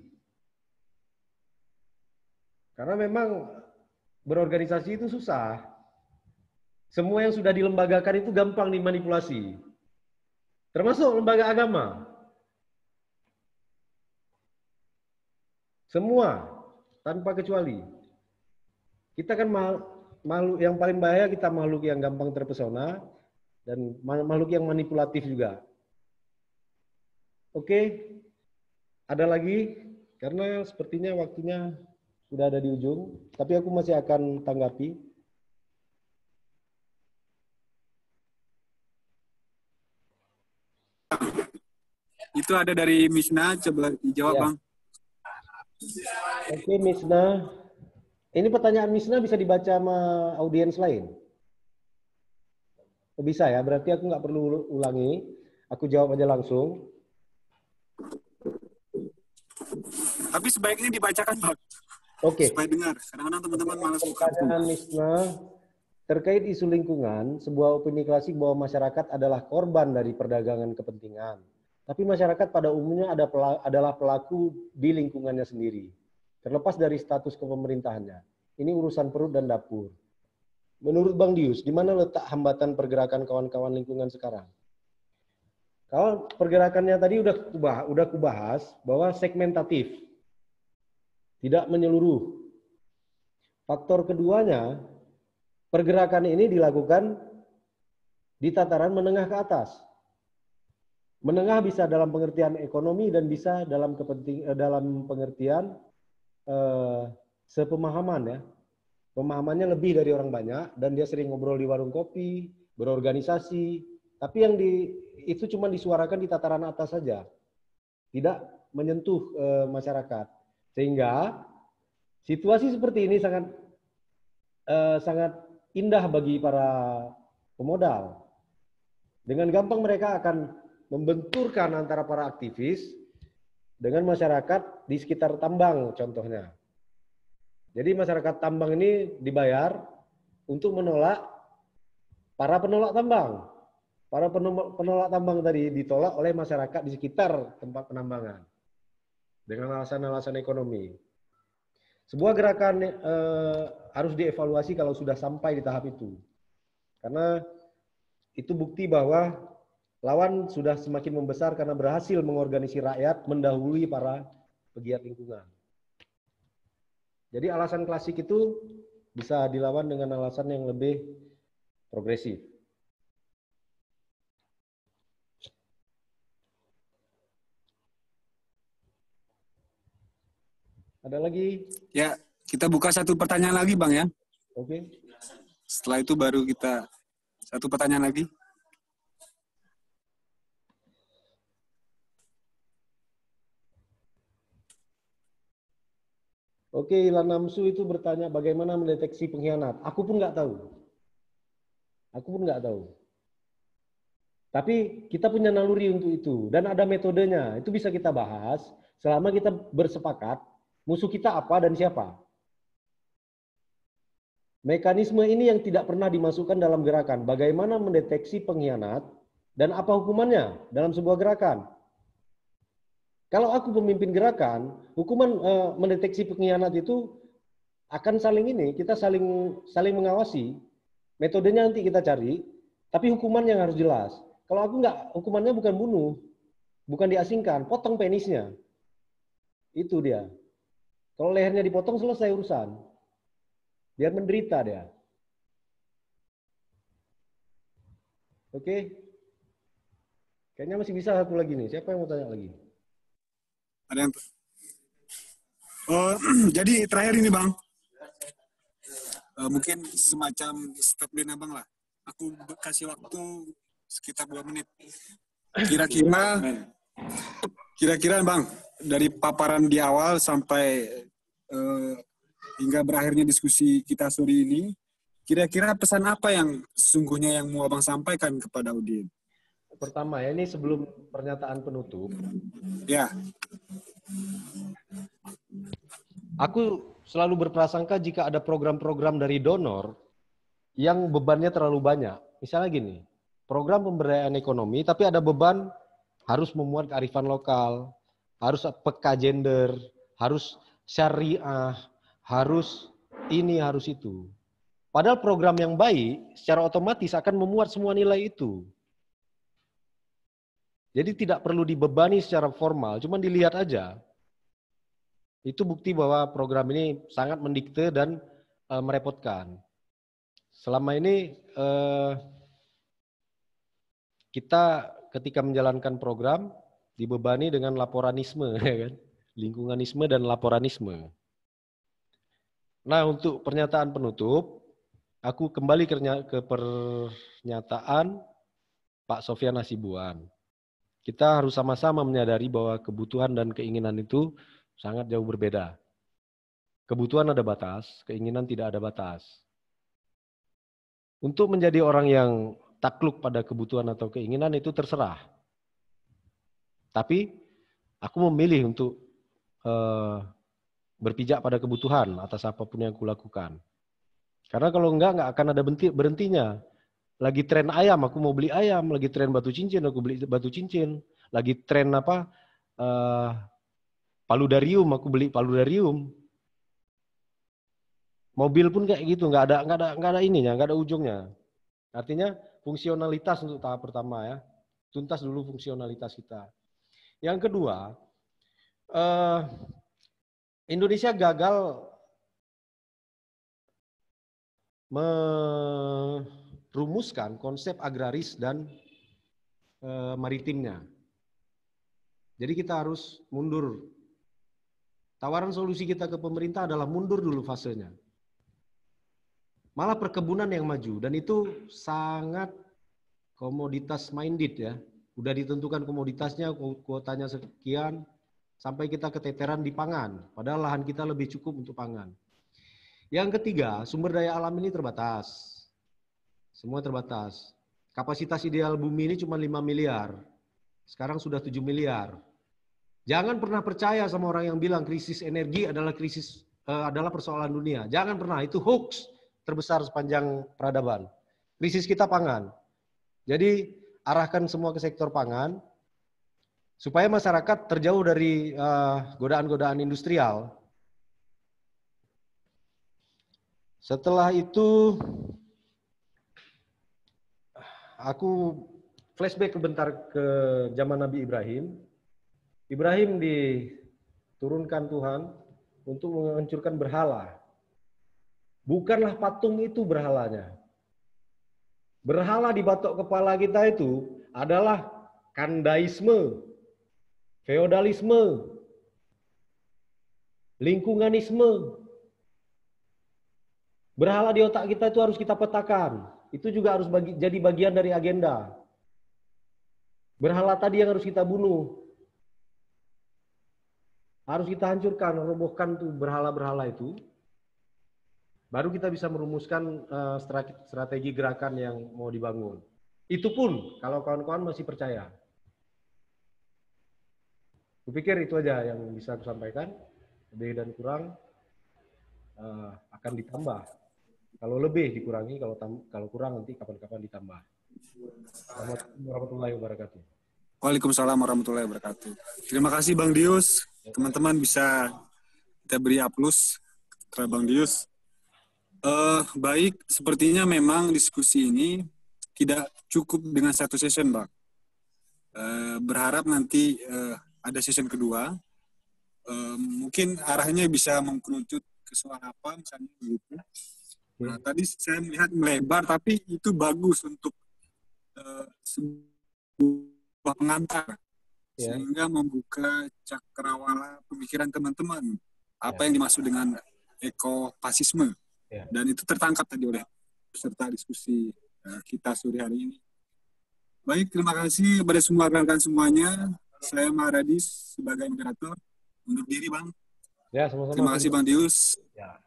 Karena memang berorganisasi itu susah. Semua yang sudah dilembagakan itu gampang dimanipulasi. Termasuk lembaga agama. Semua, tanpa kecuali. Kita kan makhluk yang paling bahaya, kita makhluk yang gampang terpesona, dan makhluk yang manipulatif juga. Oke, ada lagi? Karena sepertinya waktunya sudah ada di ujung, tapi aku masih akan tanggapi. Itu ada dari Misna, coba dijawab Ya. Bang. Oke, Misna. Ini pertanyaan Misna bisa dibaca sama audiens lain? Oh, bisa ya, berarti aku nggak perlu ulangi. Aku jawab aja langsung. Tapi sebaiknya dibacakan Bang. Oke. Supaya dengar. Kadang-kadang teman-teman malas buka buku. Pertanyaan Misna. Terkait isu lingkungan, sebuah opini klasik bahwa masyarakat adalah korban dari perdagangan kepentingan. Tapi masyarakat pada umumnya adalah pelaku di lingkungannya sendiri, terlepas dari status kepemerintahannya. Ini urusan perut dan dapur. Menurut Bang Dius, di mana letak hambatan pergerakan kawan-kawan lingkungan sekarang? Kalau pergerakannya tadi udah kubahas bahwa segmentatif, tidak menyeluruh. Faktor keduanya, pergerakan ini dilakukan di tataran menengah ke atas. Menengah bisa dalam pengertian ekonomi dan bisa dalam pengertian sepemahaman ya. Pemahamannya lebih dari orang banyak dan dia sering ngobrol di warung kopi, berorganisasi, tapi yang itu cuma disuarakan di tataran atas saja. Tidak menyentuh masyarakat. Sehingga situasi seperti ini sangat indah bagi para pemodal. Dengan gampang mereka akan membenturkan antara para aktivis dengan masyarakat di sekitar tambang contohnya. Jadi masyarakat tambang ini dibayar untuk menolak para penolak tambang. Para penolak tambang tadi ditolak oleh masyarakat di sekitar tempat penambangan dengan alasan-alasan ekonomi. Sebuah gerakan harus dievaluasi kalau sudah sampai di tahap itu. Karena itu bukti bahwa lawan sudah semakin membesar karena berhasil mengorganisir rakyat mendahului para pegiat lingkungan. Jadi alasan klasik itu bisa dilawan dengan alasan yang lebih progresif. Ada lagi? Ya, kita buka satu pertanyaan lagi Bang ya. Oke. Setelah itu baru kita satu pertanyaan lagi. Oke, Ilan Namsu itu bertanya bagaimana mendeteksi pengkhianat. Aku pun nggak tahu. Tapi kita punya naluri untuk itu dan ada metodenya. Itu bisa kita bahas selama kita bersepakat musuh kita apa dan siapa. Mekanisme ini yang tidak pernah dimasukkan dalam gerakan. Bagaimana mendeteksi pengkhianat dan apa hukumannya dalam sebuah gerakan. Kalau aku pemimpin gerakan, hukuman mendeteksi pengkhianat itu akan kita saling mengawasi. Metodenya nanti kita cari, tapi hukumannya harus jelas. Kalau aku nggak, hukumannya bukan bunuh, bukan diasingkan, potong penisnya. Itu dia. Kalau lehernya dipotong selesai urusan. Biar menderita dia. Oke. Kayaknya masih bisa satu lagi nih. Siapa yang mau tanya lagi? Ada yang jadi terakhir ini Bang. Mungkin semacam statement Abang lah. Aku kasih waktu sekitar 2 menit. Kira-kira Bang, dari paparan di awal sampai hingga berakhirnya diskusi kita sore ini, kira-kira pesan apa yang sesungguhnya yang mau Abang sampaikan kepada Udin? Pertama ya, ini sebelum pernyataan penutup, Ya, aku selalu berprasangka jika ada program-program dari donor yang bebannya terlalu banyak. Misalnya gini, program pemberdayaan ekonomi, tapi ada beban harus memuat kearifan lokal, harus peka gender, harus syariah, harus ini, harus itu. Padahal program yang baik secara otomatis akan memuat semua nilai itu. Jadi tidak perlu dibebani secara formal, cuma dilihat aja. Itu bukti bahwa program ini sangat mendikte dan merepotkan. Selama ini kita ketika menjalankan program dibebani dengan laporanisme, ya kan? Lingkunganisme dan laporanisme. Nah, untuk pernyataan penutup, aku kembali ke pernyataan Pak Sofyan Hasibuan. Kita harus sama-sama menyadari bahwa kebutuhan dan keinginan itu sangat jauh berbeda. Kebutuhan ada batas, keinginan tidak ada batas. Untuk menjadi orang yang takluk pada kebutuhan atau keinginan itu terserah. Tapi aku memilih untuk berpijak pada kebutuhan atas apapun yang aku lakukan. Karena kalau enggak akan ada berhentinya. Lagi tren ayam, aku mau beli ayam. Lagi tren batu cincin, aku beli batu cincin. Lagi tren paludarium, aku beli paludarium. Mobil pun kayak gitu, nggak ada ininya, nggak ada ujungnya. Artinya fungsionalitas untuk tahap pertama ya. Tuntas dulu fungsionalitas kita. Yang kedua, Indonesia gagal merumuskan konsep agraris dan maritimnya. Jadi kita harus mundur. Tawaran solusi kita ke pemerintah adalah mundur dulu fasenya. Malah perkebunan yang maju, dan itu sangat komoditas minded ya. Udah ditentukan komoditasnya, kuotanya sekian, sampai kita keteteran di pangan. Padahal lahan kita lebih cukup untuk pangan. Yang ketiga, sumber daya alam ini terbatas. Semua terbatas. Kapasitas ideal bumi ini cuma 5 miliar. Sekarang sudah 7 miliar. Jangan pernah percaya sama orang yang bilang krisis energi adalah persoalan dunia. Jangan pernah, itu hoax terbesar sepanjang peradaban. Krisis kita pangan. Jadi arahkan semua ke sektor pangan supaya masyarakat terjauh dari godaan-godaan industrial. Setelah itu aku flashback sebentar ke zaman Nabi Ibrahim. Ibrahim diturunkan Tuhan untuk menghancurkan berhala. Bukanlah patung itu berhalanya. Berhala di batok kepala kita itu adalah kandaisme, feodalisme, lingkunganisme. Berhala di otak kita itu harus kita petakan. Itu juga harus jadi bagian dari agenda. Berhala tadi yang harus kita bunuh. Harus kita hancurkan, robohkan tuh berhala-berhala itu. Baru kita bisa merumuskan strategi gerakan yang mau dibangun. Itu pun kalau kawan-kawan masih percaya. Kupikir itu aja yang bisa aku sampaikan. Lebih dan kurang akan ditambah. Kalau lebih dikurangi, kalau kurang nanti kapan-kapan ditambah. Assalamualaikum warahmatullahi wabarakatuh. Waalaikumsalam warahmatullahi wabarakatuh. Terima kasih Bang Dius. Teman-teman bisa kita beri aplaus terhadap Bang Dius. Baik, sepertinya memang diskusi ini tidak cukup dengan satu session, Bang. Berharap nanti ada session kedua. Mungkin arahnya bisa mengkerucut ke soal apa, misalnya begitu. Nah, tadi saya melihat melebar, tapi itu bagus untuk sebuah pengantar. Sehingga membuka cakrawala pemikiran teman-teman. Apa yang dimaksud dengan ekofasisme. Dan itu tertangkap tadi oleh peserta diskusi kita sore hari ini. Baik, terima kasih kepada semua rekan-rekan semuanya. Saya Mahradis sebagai moderator. Undur diri, Bang. Ya, sama-sama. Terima kasih, Bang Dius. Ya.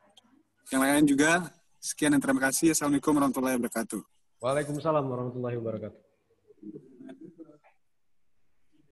yang lain juga. Sekian dan terima kasih. Assalamualaikum warahmatullahi wabarakatuh. Waalaikumsalam warahmatullahi wabarakatuh.